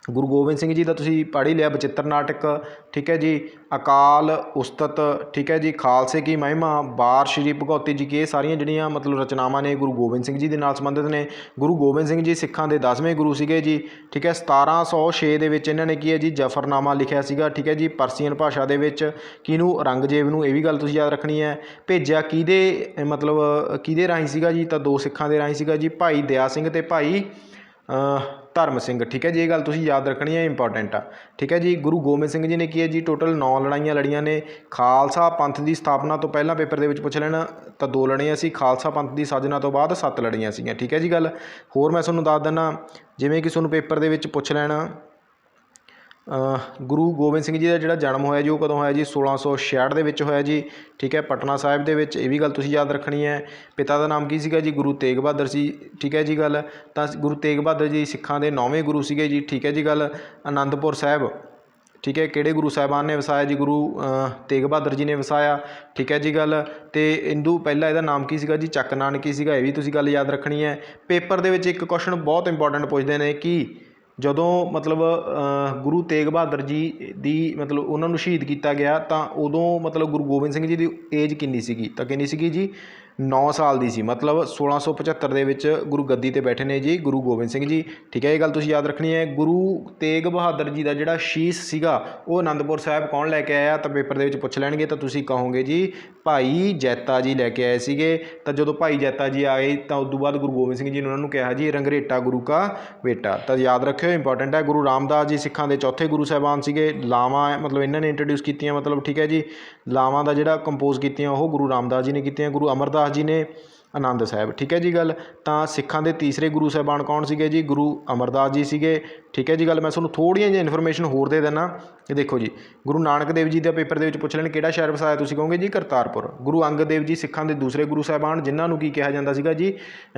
ਗੁਰੂ ਗੋਬਿੰਦ ਸਿੰਘ ਜੀ ਦਾ ਤੁਸੀਂ ਪੜ੍ਹ ਹੀ ਲਿਆ, ਬਚਿੱਤਰ ਨਾਟਕ, ਠੀਕ ਹੈ ਜੀ। ਅਕਾਲ ਉਸਤਤ, ਠੀਕ ਹੈ ਜੀ। ਖਾਲਸੇ ਕੀ ਮਹਿਮਾ, ਬਾਰ ਸ਼੍ਰੀ ਭਗਉਤੀ ਜੀ ਕੀ, ਇਹ ਸਾਰੀਆਂ ਜਿਹੜੀਆਂ ਮਤਲਬ ਰਚਨਾਵਾਂ ਨੇ ਗੁਰੂ ਗੋਬਿੰਦ ਸਿੰਘ ਜੀ ਦੇ ਨਾਲ ਸੰਬੰਧਿਤ ਨੇ। ਗੁਰੂ ਗੋਬਿੰਦ ਸਿੰਘ ਜੀ ਸਿੱਖਾਂ ਦੇ 10ਵੇਂ ਗੁਰੂ ਸੀਗੇ ਜੀ, ਠੀਕ ਹੈ। 1706 ਦੇ ਵਿੱਚ ਇਹਨਾਂ ਨੇ ਕੀ ਹੈ ਜੀ ਜਫਰਨਾਮਾ ਲਿਖਿਆ ਸੀਗਾ, ਠੀਕ ਹੈ ਜੀ, ਪਰਸੀਅਨ ਭਾਸ਼ਾ ਦੇ ਵਿੱਚ। ਕਿਹਨੂੰ, ਔਰੰਗਜ਼ੇਬ ਨੂੰ। ਇਹ ਵੀ ਗੱਲ ਤੁਸੀਂ ਯਾਦ ਰੱਖਣੀ ਹੈ। ਭੇਜਿਆ ਕਿਹਦੇ ਮਤਲਬ ਕਿਹਦੇ ਰਾਹੀਂ ਸੀਗਾ ਜੀ, ਤਾਂ ਦੋ ਸਿੱਖਾਂ ਦੇ ਰਾਹੀਂ ਸੀਗਾ ਜੀ, ਭਾਈ ਦਇਆ ਸਿੰਘ ਅਤੇ ਭਾਈ ਧਰਮ ਸਿੰਘ, ਠੀਕ ਹੈ ਜੀ। ਇਹ ਗੱਲ ਤੁਸੀਂ ਯਾਦ ਰੱਖਣੀ ਹੈ, ਇੰਪੋਰਟੈਂਟ ਆ, ਠੀਕ ਹੈ ਜੀ। ਗੁਰੂ ਗੋਬਿੰਦ ਸਿੰਘ ਜੀ ਨੇ ਕੀ ਹੈ ਜੀ ਟੋਟਲ 9 ਲੜਾਈਆਂ ਲੜੀਆਂ ਨੇ। ਖਾਲਸਾ ਪੰਥ ਦੀ ਸਥਾਪਨਾ ਤੋਂ ਪਹਿਲਾਂ ਪੇਪਰ ਦੇ ਵਿੱਚ ਪੁੱਛ ਲੈਣਾ ਤਾਂ 2 ਲੜੀਆਂ ਸੀ, ਖਾਲਸਾ ਪੰਥ ਦੀ ਸਾਜਨਾ ਤੋਂ ਬਾਅਦ 7 ਲੜੀਆਂ ਸੀਗੀਆਂ, ਠੀਕ ਹੈ ਜੀ ਗੱਲ। ਹੋਰ ਮੈਂ ਤੁਹਾਨੂੰ ਦੱਸ ਦਿੰਦਾ, ਜਿਵੇਂ ਕਿ ਤੁਹਾਨੂੰ ਪੇਪਰ ਦੇ ਵਿੱਚ ਪੁੱਛ ਲੈਣਾ ਗੁਰੂ ਗੋਬਿੰਦ ਸਿੰਘ ਜੀ ਦਾ ਜਿਹੜਾ ਜਨਮ ਹੋਇਆ ਜੀ ਉਹ ਕਦੋਂ ਹੋਇਆ ਜੀ, 1666 ਦੇ ਵਿੱਚ ਹੋਇਆ ਜੀ, ਠੀਕ ਹੈ, ਪਟਨਾ ਸਾਹਿਬ ਦੇ ਵਿੱਚ। ਇਹ ਵੀ ਗੱਲ ਤੁਸੀਂ ਯਾਦ ਰੱਖਣੀ ਹੈ। ਪਿਤਾ ਦਾ ਨਾਮ ਕੀ ਸੀਗਾ ਜੀ, ਗੁਰੂ ਤੇਗ ਬਹਾਦਰ ਸੀ, ਠੀਕ ਹੈ ਜੀ ਗੱਲ। ਤਾਂ ਗੁਰੂ ਤੇਗ ਬਹਾਦਰ ਜੀ ਸਿੱਖਾਂ ਦੇ 9ਵੇਂ ਗੁਰੂ ਸੀਗੇ ਜੀ, ਠੀਕ ਹੈ ਜੀ ਗੱਲ। ਅਨੰਦਪੁਰ ਸਾਹਿਬ, ਠੀਕ ਹੈ, ਕਿਹੜੇ ਗੁਰੂ ਸਾਹਿਬਾਨ ਨੇ ਵਸਾਇਆ ਜੀ, ਗੁਰੂ ਤੇਗ ਬਹਾਦਰ ਜੀ ਨੇ ਵਸਾਇਆ, ਠੀਕ ਹੈ ਜੀ ਗੱਲ। ਅਤੇ ਇੰਦੂ ਪਹਿਲਾਂ ਇਹਦਾ ਨਾਮ ਕੀ ਸੀਗਾ ਜੀ, ਚੱਕ ਨਾਨਕੀ ਸੀਗਾ। ਇਹ ਵੀ ਤੁਸੀਂ ਗੱਲ ਯਾਦ ਰੱਖਣੀ ਹੈ। ਪੇਪਰ ਦੇ ਵਿੱਚ ਇੱਕ ਕੁਐਸਚਨ ਬਹੁਤ ਇੰਪੋਰਟੈਂਟ ਪੁੱਛਦੇ ਨੇ ਕਿ ਜਦੋਂ ਮਤਲਬ ਗੁਰੂ ਤੇਗ ਬਹਾਦਰ ਜੀ ਦੀ ਮਤਲਬ ਉਹਨਾਂ ਨੂੰ ਸ਼ਹੀਦ ਕੀਤਾ ਗਿਆ ਤਾਂ ਉਦੋਂ ਮਤਲਬ ਗੁਰੂ ਗੋਬਿੰਦ ਸਿੰਘ ਜੀ ਦੀ ਏਜ ਕਿੰਨੀ ਸੀਗੀ, ਤਾਂ ਕਿੰਨੀ ਸੀਗੀ ਜੀ 9 ਸਾਲ ਦੀ ਸੀ। ਮਤਲਬ 1675 ਦੇ ਵਿੱਚ ਗੁਰੂ ਗੱਦੀ 'ਤੇ ਬੈਠੇ ਨੇ ਜੀ ਗੁਰੂ ਗੋਬਿੰਦ ਸਿੰਘ ਜੀ, ਠੀਕ ਹੈ। ਇਹ ਗੱਲ ਤੁਸੀਂ ਯਾਦ ਰੱਖਣੀ ਹੈ। ਗੁਰੂ ਤੇਗ ਬਹਾਦਰ ਜੀ ਦਾ ਜਿਹੜਾ ਸ਼ੀਸ਼ ਸੀਗਾ ਉਹ ਅਨੰਦਪੁਰ ਸਾਹਿਬ ਕੌਣ ਲੈ ਕੇ ਆਇਆ, ਤਾਂ ਪੇਪਰ ਦੇ ਵਿੱਚ ਪੁੱਛ ਲੈਣਗੇ ਤਾਂ ਤੁਸੀਂ ਕਹੋਗੇ ਜੀ ਭਾਈ ਜੈਤਾ ਜੀ ਲੈ ਕੇ ਆਏ ਸੀਗੇ। ਤਾਂ ਜਦੋਂ ਭਾਈ ਜੈਤਾ ਜੀ ਆਏ ਤਾਂ ਉਦੋਂ ਬਾਅਦ ਗੁਰੂ ਗੋਬਿੰਦ ਸਿੰਘ ਜੀ ਨੇ ਉਹਨਾਂ ਨੂੰ ਕਿਹਾ ਜੀ ਰੰਗਰੇਟਾ ਗੁਰੂ ਕਾ ਬੇਟਾ। ਤਾਂ ਯਾਦ ਰੱਖਿਓ, ਇੰਪੋਰਟੈਂਟ ਹੈ। ਗੁਰੂ ਰਾਮਦਾਸ ਜੀ ਸਿੱਖਾਂ ਦੇ 4ਥੇ ਗੁਰੂ ਸਾਹਿਬਾਨ ਸੀਗੇ। ਲਾਵਾਂ ਮਤਲਬ ਇਹਨਾਂ ਨੇ ਇੰਟਰੋਡਿਊਸ ਕੀਤੀਆਂ, ਮਤਲਬ ਠੀਕ ਹੈ ਜੀ। ਲਾਵਾਂ ਦਾ ਜਿਹੜਾ ਕੰਪੋਜ਼ ਕੀਤੀਆਂ ਉਹ ਗੁਰੂ ਰਾਮਦਾਸ ਜੀ ਨੇ ਕੀਤੀਆਂ। ਗੁਰੂ ਅਮਰਦਾਸ ਜੀ ਨੇ ਆਨੰਦ ਸਾਹਿਬ, ਠੀਕ ਹੈ ਜੀ ਗੱਲ। ਤਾਂ ਸਿੱਖਾਂ ਦੇ ਤੀਸਰੇ ਗੁਰੂ ਸਾਹਿਬਾਨ ਕੌਣ ਸੀਗੇ ਜੀ, ਗੁਰੂ ਅਮਰਦਾਸ ਜੀ ਸੀਗੇ, ਠੀਕ ਹੈ ਜੀ ਗੱਲ। ਮੈਂ ਤੁਹਾਨੂੰ ਥੋੜ੍ਹੀਆਂ ਜਿਹੀਆਂ ਇਨਫੋਰਮੇਸ਼ਨ ਹੋਰ ਦੇ ਦਿੰਦਾ। ਇਹ ਦੇਖੋ ਜੀ, ਗੁਰੂ ਨਾਨਕ ਦੇਵ ਜੀ ਦਾ ਪੇਪਰ ਦੇ ਵਿੱਚ ਪੁੱਛ ਲੈਣ ਕਿਹੜਾ ਸ਼ਹਿਰ ਵਸਾਇਆ, ਤੁਸੀਂ ਕਹੋਗੇ ਜੀ ਕਰਤਾਰਪੁਰ। ਗੁਰੂ ਅੰਗਦ ਦੇਵ ਜੀ ਸਿੱਖਾਂ ਦੇ ਦੂਸਰੇ ਗੁਰੂ ਸਾਹਿਬਾਨ, ਜਿਨ੍ਹਾਂ ਨੂੰ ਕੀ ਕਿਹਾ ਜਾਂਦਾ ਸੀਗਾ ਜੀ,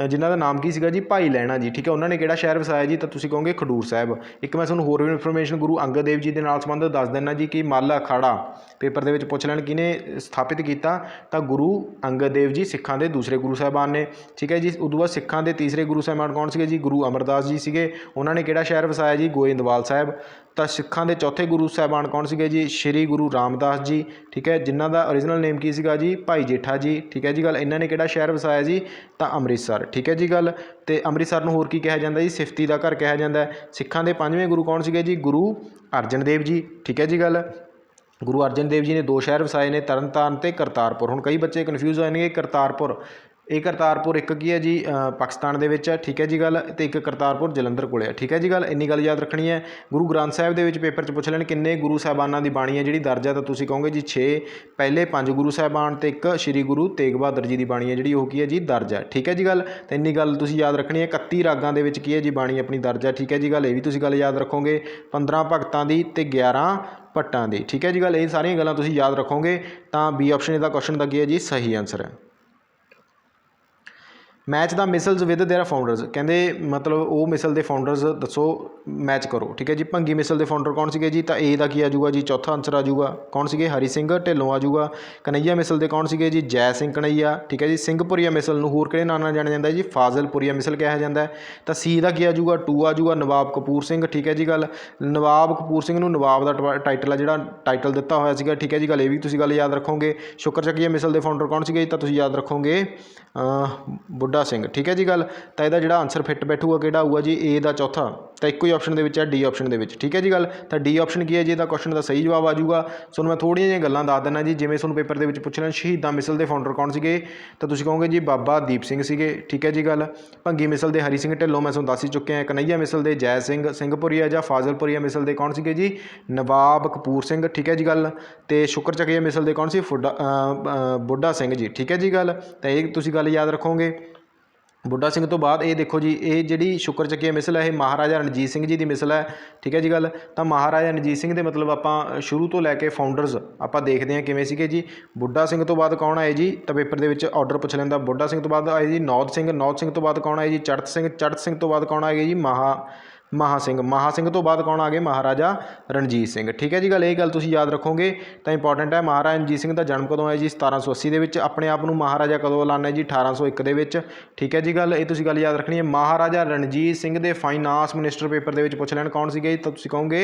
ਜਿਨ੍ਹਾਂ ਦਾ ਨਾਮ ਕੀ ਸੀਗਾ ਜੀ ਭਾਈ ਲਹਿਣਾ ਜੀ, ਠੀਕ ਹੈ। ਉਹਨਾਂ ਨੇ ਕਿਹੜਾ ਸ਼ਹਿਰ ਵਸਾਇਆ ਜੀ, ਤਾਂ ਤੁਸੀਂ ਕਹੋਗੇ ਖਡੂਰ ਸਾਹਿਬ। ਇੱਕ ਮੈਂ ਤੁਹਾਨੂੰ ਹੋਰ ਵੀ ਇਨਫੋਰਮੇਸ਼ਨ ਗੁਰੂ ਅੰਗਦ ਦੇਵ ਜੀ ਦੇ ਨਾਲ ਸੰਬੰਧਿਤ ਦੱਸ ਦਿੰਦਾ ਜੀ ਕਿ ਮੱਲ ਅਖਾੜਾ ਪੇਪਰ ਦੇ ਵਿੱਚ ਪੁੱਛ ਲੈਣ ਕਿਹਨੇ ਸਥਾਪਿਤ ਕੀਤਾ, ਤਾਂ ਗੁਰੂ ਅੰਗਦ ਦੇਵ ਜੀ ਸਿੱਖਾਂ ਦੇ ਦੂਸਰੇ ਗੁਰੂ ਸਾਹਿਬਾਨ ਨੇ, ਠੀਕ ਹੈ ਜੀ। ਉਦੋਂ ਬਾਅਦ ਸਿੱਖਾਂ ਦੇ ਤੀਸਰੇ ਗੁਰੂ ਸਾਹਿਬਾਨ ਕੌਣ ਸੀਗੇ ਜੀ, ਗੁਰੂ ਅਮਰਦਾਸ ਜੀ ਸੀਗੇ। ਉਹਨਾਂ ਨੇ ਕਿਹੜਾ ਸ਼ਹਿਰ ਵਸਾਇਆ ਜੀ, ਗੋਇੰਦਵਾਲ ਸਾਹਿਬ। ਤਾਂ ਸਿੱਖਾਂ ਦੇ 4ਥੇ ਗੁਰੂ ਸਾਹਿਬਾਨ ਕੌਣ ਸੀਗੇ ਜੀ, ਸ਼੍ਰੀ ਗੁਰੂ ਰਾਮਦਾਸ ਜੀ, ਠੀਕ ਹੈ, ਜਿਨ੍ਹਾਂ ਦਾ ਓਰੀਜਨਲ ਨੇਮ ਕੀ ਸੀਗਾ ਜੀ, ਭਾਈ ਜੇਠਾ ਜੀ, ਠੀਕ ਹੈ ਜੀ ਗੱਲ। ਇਹਨਾਂ ਨੇ ਕਿਹੜਾ ਸ਼ਹਿਰ ਵਸਾਇਆ ਜੀ, ਤਾਂ ਅੰਮ੍ਰਿਤਸਰ, ਠੀਕ ਹੈ ਜੀ ਗੱਲ। ਅਤੇ ਅੰਮ੍ਰਿਤਸਰ ਨੂੰ ਹੋਰ ਕੀ ਕਿਹਾ ਜਾਂਦਾ ਜੀ, ਸਿਫਤੀ ਦਾ ਘਰ ਕਿਹਾ ਜਾਂਦਾ। ਸਿੱਖਾਂ ਦੇ 5ਵੇਂ ਗੁਰੂ ਕੌਣ ਸੀਗੇ ਜੀ, ਗੁਰੂ ਅਰਜਨ ਦੇਵ ਜੀ, ਠੀਕ ਹੈ ਜੀ ਗੱਲ। ਗੁਰੂ ਅਰਜਨ ਦੇਵ ਜੀ ਨੇ 2 ਸ਼ਹਿਰ ਵਸਾਏ ਨੇ, ਤਰਨਤਾਰਨ ਅਤੇ ਕਰਤਾਰਪੁਰ। ਹੁਣ ਕਈ ਬੱਚੇ ਕਨਫਿਊਜ਼ ਹੋ ਜਾਣਗੇ, ਕਰਤਾਰਪੁਰ ਇਹ ਕਰਤਾਰਪੁਰ ਇੱਕ ਕੀ ਹੈ ਜੀ ਪਾਕਿਸਤਾਨ ਦੇ ਵਿੱਚ ਹੈ, ਠੀਕ ਹੈ ਜੀ ਗੱਲ। ਅਤੇ ਇੱਕ ਕਰਤਾਰਪੁਰ ਜਲੰਧਰ ਕੋਲ ਹੈ, ਠੀਕ ਹੈ ਜੀ ਗੱਲ। ਇੰਨੀ ਗੱਲ ਯਾਦ ਰੱਖਣੀ ਹੈ। ਗੁਰੂ ਗ੍ਰੰਥ ਸਾਹਿਬ ਦੇ ਵਿੱਚ ਪੇਪਰ 'ਚ ਪੁੱਛ ਲੈਣ ਕਿੰਨੇ ਗੁਰੂ ਸਾਹਿਬਾਨਾਂ ਦੀ ਬਾਣੀ ਹੈ ਜਿਹੜੀ ਦਰਜ ਹੈ, ਤਾਂ ਤੁਸੀਂ ਕਹੋਗੇ ਜੀ 6। ਪਹਿਲੇ 5 ਗੁਰੂ ਸਾਹਿਬਾਨ ਅਤੇ ਇੱਕ ਸ਼੍ਰੀ ਗੁਰੂ ਤੇਗ ਬਹਾਦਰ ਜੀ ਦੀ ਬਾਣੀ ਹੈ ਜਿਹੜੀ ਉਹ ਕੀ ਹੈ ਜੀ ਦਰਜ ਹੈ, ਠੀਕ ਹੈ ਜੀ ਗੱਲ। ਤਾਂ ਇੰਨੀ ਗੱਲ ਤੁਸੀਂ ਯਾਦ ਰੱਖਣੀ ਹੈ। 31 ਰਾਗਾਂ ਦੇ ਵਿੱਚ ਕੀ ਹੈ ਜੀ ਬਾਣੀ ਆਪਣੀ ਦਰਜ ਹੈ, ਠੀਕ ਹੈ ਜੀ ਗੱਲ। ਇਹ ਵੀ ਤੁਸੀਂ ਗੱਲ ਯਾਦ ਰੱਖੋਗੇ। 15 ਭਗਤਾਂ ਦੀ ਅਤੇ 11 ਭੱਟਾਂ ਦੀ, ਠੀਕ ਹੈ ਜੀ ਗੱਲ। ਇਹ ਸਾਰੀਆਂ ਗੱਲਾਂ ਤੁਸੀਂ ਯਾਦ ਰੱਖੋਗੇ ਤਾਂ ਬੀ ਆਪਸ਼ਨ ਇਹਦਾ ਕੁਐਸਚਨ ਦਾ ਕੀ ਹੈ ਜੀ ਸਹੀ ਆਨਸਰ ਹੈ। Match the micelles with their founders, कहते मतलब वो मिसल के फाउंडर्स दसो, मैच करो। ठीक है जी। भंगी मिसल के फाउंडर कौन सी जी, तो ए का की आ जाऊगा जी, चौथा आंसर आ जाऊगा कौन सी, हरी सिंह ढिल्लों आ जाऊगा। कन्हैया मिसल के कौन सी जी, जै सिंह कन्हैया। ठीक है जी। सिंहपुरिया मिसल नूं होर किहड़े नाम नाल जाणिया जांदा जी, फाजिलपुरिया मिसल कहा जाता है। तो सी का की आ जाऊगा, टू आ जाऊगा नवाब कपूर सिंह। ठीक है जी गल, नवाब कपूर सिंह नूं नवाब का टाइटल है जिहड़ा टाइटल दिता होया सीगा। ठीक है जी गल, ये भी तुसीं गल याद रखोगे। शुकर चकिया मिसल के फाउंडर कौन सी, तो तुसीं याद रखोगे बुढ़ा सिंह। ठीक है जी गल, तो यदा जो आंसर फिट बैठूगा किहड़ा आऊगा जी, ए का चौथा। तो एक ही ऑप्शन के है, डी ऑप्शन के। ठीक है जी गल, तो डी ऑप्शन की है जी, इसका क्वेश्चन का सही जवाब आ जाऊगा। सो मैं थोड़िया जी गल्लां दस दिना जी, जिवें तुहानूं पेपर के पुछ लैण शहीदां मिसल के फाउंडर कौन से, तो तुसीं कहोगे जी बाबा दीप सिंह सीगे। ठीक है जी गल, भंगी मिसल के हरी सिंह ढिल्लों मैं तुहानूं दस ही चुकिया। कन्हैया मिसल के जै सिंह सिंहपुरिया जां फाजिलपुरिया मिसल के कौन से जी, नवाब कपूर सिंह। ठीक है जी गल, तो शुकर चकिया मिसल के कौन सी, बुढ़ा सिंह जी। ठीक है जी गल, तो ये तुसीं गल याद रखोगे। बुढ़ा सिंह तो बाद ये देखो जी, ये जी शुकर चकिया मिसल है, महाराजा रणजीत सिंह जी की मिसल है। ठीक है जी गल, तो महाराजा रणजीत सिंह के मतलब आप शुरू तो लैके फाउंडरस आप देखते हैं किमें सीगे जी। बुढ़ा सिंह तो बाद कौन आए जी, तो पेपर के ऑर्डर पूछ लेंदा। बुढ़ा सिंह तो बाद आए जी नौध सिंह, नौध सिंह तो बाद कौन आए जी, चढ़त सिंह, चढ़त सिंह तो बाद कौन आ गए जी, महा सिंह, महा सिंह तो बाद कौन आ गए, महाराजा रणजीत सिंह। ठीक है जी गल, ये गल तुसीं याद रखोगे तो इंपॉर्टेंट है। महाराजा रणजीत सिंह का जन्म कदों है जी, 1780 के। अपने आप को महाराजा कदों ऐलानिया जी, 1801 के। ठीक है जी गल, ये तुसीं गल याद रखनी है। महाराजा रणजीत सिंह के फाइनांस मिनिस्टर पेपर के पुछ लैण कौन से, तो तुसीं कहोगे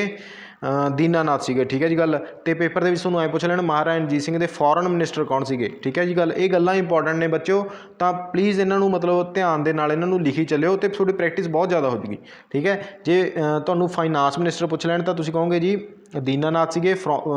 दीनानाथ सीगे। ठीक है जी गल, तो पेपर के तुहानूं आए पुछ लैण महाराजा रणजीत सिंह के फॉरन मिनिस्टर कौन से। ठीक है जी गल, ये गल्लां इंपॉर्टेंट ने बच्चों, तो प्लीज़ इन्हों मतलब ध्यान के नाल इन्हों लिखी चलियो, तो थोड़ी प्रैक्टिस बहुत ज़्यादा हो जाएगी। ठीक है, जे तुहानूं फाइनांस मिनिस्टर पुछ लैण तो तुसीं कहोगे जी दीनानाथ सीगे।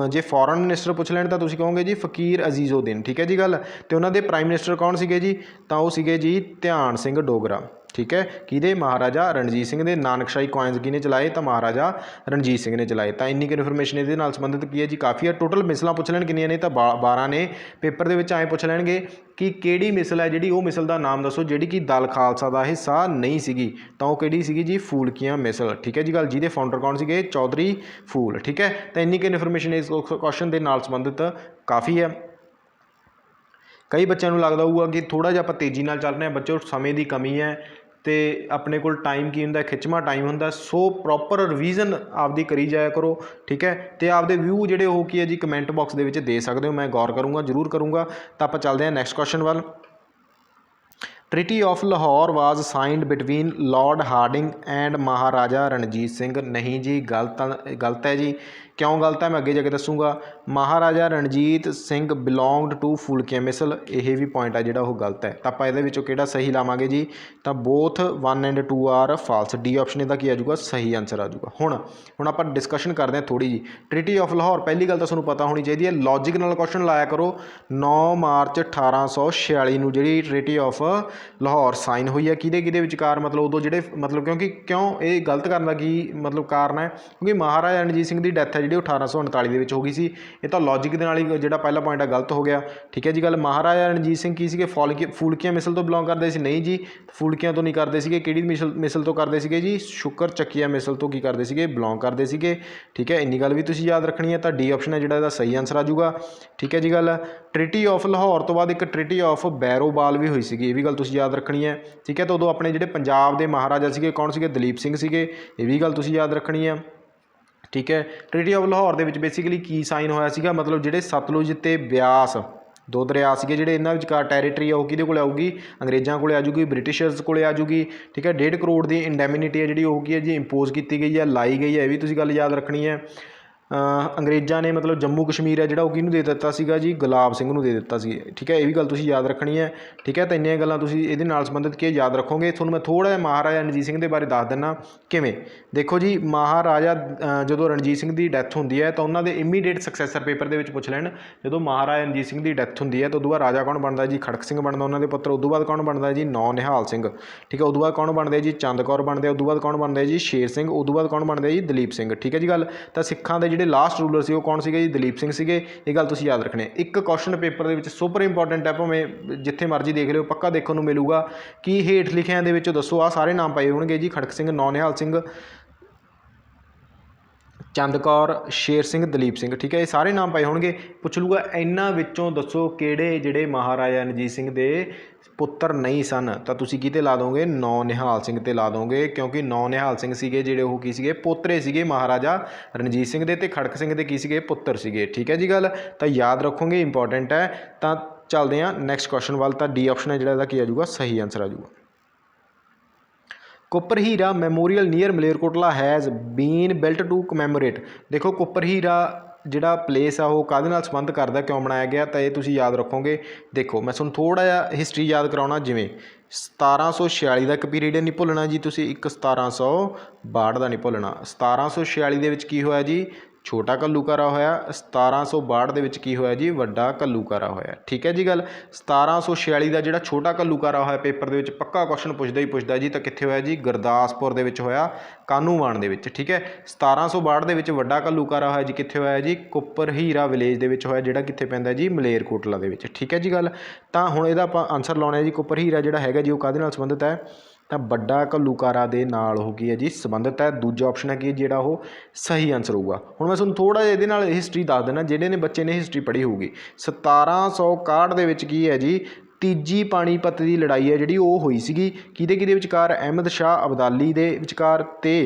जे फॉरन मिनिस्टर पुछ लैण तो तुसीं कहोगे जी फकीर अजीज़ुद्दीन। ठीक है जी गल, तो उन्होंने प्राइम मिनिस्टर कौन सीगे जी, तो वो सीगे जी ध्यान सिंह डोगरा। ठीक है, किहदे, महाराजा रणजीत सिंह दे। नानकशाही कॉइन्स किहने चलाए, तो महाराजा रणजीत सिंह ने चलाए। तो इन्नी इन्फॉर्मेशन ये संबंधित की है जी, काफ़ी है। टोटल मिसलां पुछ लैण कितनियां ने, तो 12 ने। पेपर के आए पुछ लैणगे कि किहड़ी मिसल है जी, वो मिसल का नाम दसो जी कि दल खालसा का हिस्सा नहीं सीगी, तो वो किहड़ी सीगी जी, फूलकियां मिसल। ठीक है जी गल, जिहदे फाउंडर कौन सीगे, चौधरी फूल। ठीक है, तो इन्नी इन्फॉर्मेशन इस क्वेश्चन के नाल संबंधित काफ़ी है। कई बच्चों को लगता होगा कि थोड़ा जिहा आपां तेज़ी नाल चल रहे हैं, बच्चों समय की कमी है, तो अपने को टाइम की होंगे, खिचवां टाइम होंगे। सो प्रॉपर रिवीजन आपदी करी जाया करो। ठीक है, तो आपदे व्यू जोड़े हो की है जी कमेंट बॉक्स के दे सकते हो, मैं गौर करूँगा, जरूर करूँगा। तो आप चलते हैं नैक्सट क्वेश्चन वाल। Treaty of Lahore was signed between Lord Hardinge and Maharaja Ranjit Singh. नहीं जी, गलत है जी। क्यों गलत है, मैं अगे जाके दसूँगा। महाराजा रणजीत सिंह बिलोंगड टू फूलकिया मिसल, यह भी पॉइंट है जोड़ा वो गलत है। तो आप ये सही लावांगे जी, तो both 1 and 2 are false. D option इसका की आ जाऊगा, सही आंसर आ जाऊगा। हुण आप डिस्कशन करते हैं थोड़ी जी। ट्रिटी ऑफ लाहौर, पहली गल तो तुहानूं पता होनी चाहिए है, लॉजिक नाल क्वेश्चन लाया करो। 9 मार्च 1846 नूं जिहड़ी ट्रिटी ऑफ लाहौर साइन हुई है, किहदे विचकार, मतलब उदों जिहड़े मतलब क्यों ये गलत करने का की मतलब कारण है, क्योंकि महाराजा रणजीत सिंह की डैथ है जी 1839 हो गई सी। ये तो लॉजिक के नाल ही जिहड़ा पहला पॉइंट है गलत हो गया। ठीक है जी गल, महाराजा रणजीत सिंह की सीगे, फूलकिया मिसल तो बिलोंग करते सी, नहीं जी फूलकिया तो नहीं करते सीगे। किहड़ी मिसल तो करते सीगे जी, शुकर चकिया मिसल तो की करते सीगे, बिलोंग करते सीगे। ठीक है, इन्नी गल भी तुसीं याद रखनी है। तो डी ऑप्शन है जिहड़ा इहदा सही आंसर आ जाऊगा। ठीक है जी गल, ट्रिटी ऑफ लाहौर तो बाद एक ट्रिटी ऑफ बैरोवाल भी हुई सी, ये भी गल तुसीं याद रखनी है। ठीक है, तो उदों अपने जिहड़े पंजाब के महाराजा सीगे कौन सीगे, दलीप सिंह सीगे, ये भी गल तुसीं याद रखनी है। ठीक है, ट्रिटी ऑफ लाहौर के बेसिकली की साइन होया सीगा, मतलब जिहड़े सतलुज ते ब्यास दो दरिया सीगे जिहड़े इन्हां विचकार टैरीटरी है वो किहदे कोल आऊगी, अंग्रेज़ों को आ जूगी, ब्रिटिशर्स को आ जूगी। ठीक है, 1.5 करोड़ की इंडैमिनिटी है जिहड़ी वो की है जी इंपोज की गई है, लाई गई है, ये भी तुसीं गल याद रखनी है। अंग्रेज़ों ने मतलब जम्मू कश्मीर है जिहड़ा किहनूं दे दित्ता सीगा जी, गुलाब सिंह नूं दे दित्ता सी। ठीक है, ये भी गल तुसीं याद रखनी है। ठीक है, तो इन्नियां गल्लां तुसीं इहदे नाल संबंधित के याद रखोगे। तुहानूं मैं थोड़ा जिहा महाराजा रणजीत सिंह के बारे दस दिना किवें। देखो जी, महाराजा जदों रणजीत सिंह की डैथ होंदी है तो उन्होंने इमीडिएट सक्सैसर पेपर के पुछ लैण, जदों महाराजा रणजीत सिंह की डैथ होंदी है तो उदों बाद राजा कौन बनता है जी, खड़क सिंह बनता उन्होंने पुत्र। उदों बाद कौन बनता है जी, नौ निहाल सिंह। ठीक है, उदों बाद कौन बनते जी, चंद कौर बनते। उदों बाद कौन बनते जी, शेर सिंह। उदों बाद कौन बनते जी, दलीप सिंह। ठीक है जी गल, तो सिखां दे जिहड़े लास्ट रूलर सी कौन सीगे जी, दलीप सिंह सीगे। ये गल तुसीं याद रखनी है। एक क्वेश्चन पेपर के सुपर इंपॉर्टेंट है, भावें जिथे मर्जी देख लो, पक्का देखने को मिलूगा कि हेठ लिखियां दे विचों दसो आ सारे नाम पाए होणगे जी, खड़क सिंह, नौ निहाल सिंह, ਚੰਦ ਕੌਰ, ਸ਼ੇਰ ਸਿੰਘ, ਦਲੀਪ ਸਿੰਘ, ਠੀਕ ਹੈ। ਇਹ ਸਾਰੇ ਨਾਮ ਪਏ ਹੋਣਗੇ। ਪੁੱਛ ਲੂਗਾ ਇਹਨਾਂ ਵਿੱਚੋਂ ਦੱਸੋ ਕਿਹੜੇ ਜਿਹੜੇ ਮਹਾਰਾਜਾ ਰਣਜੀਤ ਸਿੰਘ ਦੇ ਪੁੱਤਰ ਨਹੀਂ ਸਨ, ਤਾਂ ਤੁਸੀਂ ਕਿਹਤੇ ਲਾ ਦੋਗੇ? ਨੌ ਨਿਹਾਲ ਸਿੰਘ ਤੇ ਲਾ ਦੋਗੇ, ਕਿਉਂਕਿ ਨੌ ਨਿਹਾਲ ਸਿੰਘ ਸੀਗੇ ਜਿਹੜੇ ਉਹ ਕੀ ਸੀਗੇ? ਪੋਤਰੇ ਸੀਗੇ ਮਹਾਰਾਜਾ ਰਣਜੀਤ ਸਿੰਘ ਦੇ, ਤੇ ਖੜਕ ਸਿੰਘ ਦੇ ਕੀ ਸੀਗੇ? ਪੁੱਤਰ ਸੀਗੇ, ਠੀਕ ਹੈ ਜੀ ਗੱਲ। ਤਾਂ ਯਾਦ ਰੱਖੋਗੇ, ਇੰਪੋਰਟੈਂਟ ਹੈ। ਤਾਂ ਚੱਲਦੇ ਹਾਂ ਨੈਕਸਟ ਕੁਐਸਚਨ ਵੱਲ। ਤਾਂ ਡੀ ਆਪਸ਼ਨ ਹੈ ਜਿਹੜਾ ਇਹਦਾ ਕੀ ਆ ਜਾਊਗਾ? ਸਹੀ ਆਂਸਰ ਆ ਜਾਊਗਾ। Kuppar Heera memorial near Malerkotla has been built to commemorate. ਦੇਖੋ ਕੁੱਪਰ ਹੀਰਾ ਜਿਹੜਾ ਪਲੇਸ ਆ ਉਹ ਕਾਹਦੇ ਨਾਲ ਸੰਬੰਧ ਕਰਦਾ, ਕਿਉਂ ਬਣਾਇਆ ਗਿਆ? ਤਾਂ ਇਹ ਤੁਸੀਂ ਯਾਦ ਰੱਖੋਗੇ। ਦੇਖੋ ਮੈਂ ਤੁਹਾਨੂੰ ਥੋੜ੍ਹਾ ਜਿਹਾ ਹਿਸਟਰੀ ਯਾਦ ਕਰਾਉਣਾ। ਜਿਵੇਂ 1746 ਦਾ ਇੱਕ ਪੀਰੀਅਡ ਨਹੀਂ ਭੁੱਲਣਾ ਜੀ ਤੁਸੀਂ, ਇੱਕ 1762 ਦਾ ਨਹੀਂ ਭੁੱਲਣਾ। 1746 ਦੇ ਵਿੱਚ ਕੀ ਹੋਇਆ ਜੀ? ਛੋਟਾ ਘੱਲੂਘਾਰਾ ਹੋਇਆ। 1762 ਦੇ ਵਿੱਚ ਕੀ ਹੋਇਆ ਜੀ? ਵੱਡਾ ਘੱਲੂਘਾਰਾ ਹੋਇਆ, ਠੀਕ ਹੈ ਜੀ ਗੱਲ। 1746 ਦਾ ਜਿਹੜਾ ਛੋਟਾ ਘੱਲੂਘਾਰਾ ਹੋਇਆ, ਪੇਪਰ ਦੇ ਵਿੱਚ ਪੱਕਾ ਕੁਐਸਚਨ ਪੁੱਛਦਾ ਹੀ ਪੁੱਛਦਾ ਜੀ। ਤਾਂ ਕਿੱਥੇ ਹੋਇਆ ਜੀ? ਗੁਰਦਾਸਪੁਰ ਦੇ ਵਿੱਚ ਹੋਇਆ, ਕਾਹਨੂੰਵਾਨ ਦੇ ਵਿੱਚ, ਠੀਕ ਹੈ। 1762 ਦੇ ਵਿੱਚ ਵੱਡਾ ਘੱਲੂਘਾਰਾ ਹੋਇਆ ਜੀ, ਕਿੱਥੇ ਹੋਇਆ ਜੀ? ਕੁੱਪਰ ਹੀਰਾ ਵਿਲੇਜ ਦੇ ਵਿੱਚ ਹੋਇਆ, ਜਿਹੜਾ ਕਿੱਥੇ ਪੈਂਦਾ ਜੀ? ਮਲੇਰਕੋਟਲਾ ਦੇ ਵਿੱਚ, ਠੀਕ ਹੈ ਜੀ ਗੱਲ। ਤਾਂ ਹੁਣ ਇਹਦਾ ਆਪਾਂ ਆਨਸਰ ਲਾਉਣਾ ਜੀ। ਕੁੱਪਰ ਹੀਰਾ ਜਿਹੜਾ ਹੈਗਾ ਜੀ ਉਹ ਕਾਹਦੇ ਨਾਲ ਸੰਬੰਧਿਤ ਹੈ? ਤਾਂ ਵੱਡਾ ਘੱਲੂਘਾਰਾ ਦੇ ਨਾਲ ਉਹ ਕੀ ਹੈ ਜੀ? ਸੰਬੰਧਿਤ ਹੈ। ਦੂਜਾ ਆਪਸ਼ਨ ਹੈ ਕਿ ਜਿਹੜਾ ਉਹ ਸਹੀ ਆਨਸਰ ਹੋਊਗਾ। ਹੁਣ ਮੈਂ ਤੁਹਾਨੂੰ ਥੋੜ੍ਹਾ ਜਿਹਾ ਇਹਦੇ ਨਾਲ ਹਿਸਟਰੀ ਦੱਸ ਦਿੰਦਾ, ਜਿਹੜੇ ਨੇ ਬੱਚੇ ਨੇ ਹਿਸਟਰੀ ਪੜ੍ਹੀ ਹੋਊਗੀ। 1761 ਦੇ ਵਿੱਚ ਕੀ ਹੈ ਜੀ? ਤੀਜੀ ਪਾਣੀਪਤ ਦੀ ਲੜਾਈ ਹੈ ਜਿਹੜੀ ਉਹ ਹੋਈ ਸੀਗੀ। ਕਿਹਦੇ ਵਿਚਕਾਰ? ਅਹਿਮਦ ਸ਼ਾਹ ਅਬਦਾਲੀ ਦੇ ਵਿਚਕਾਰ ਤੇ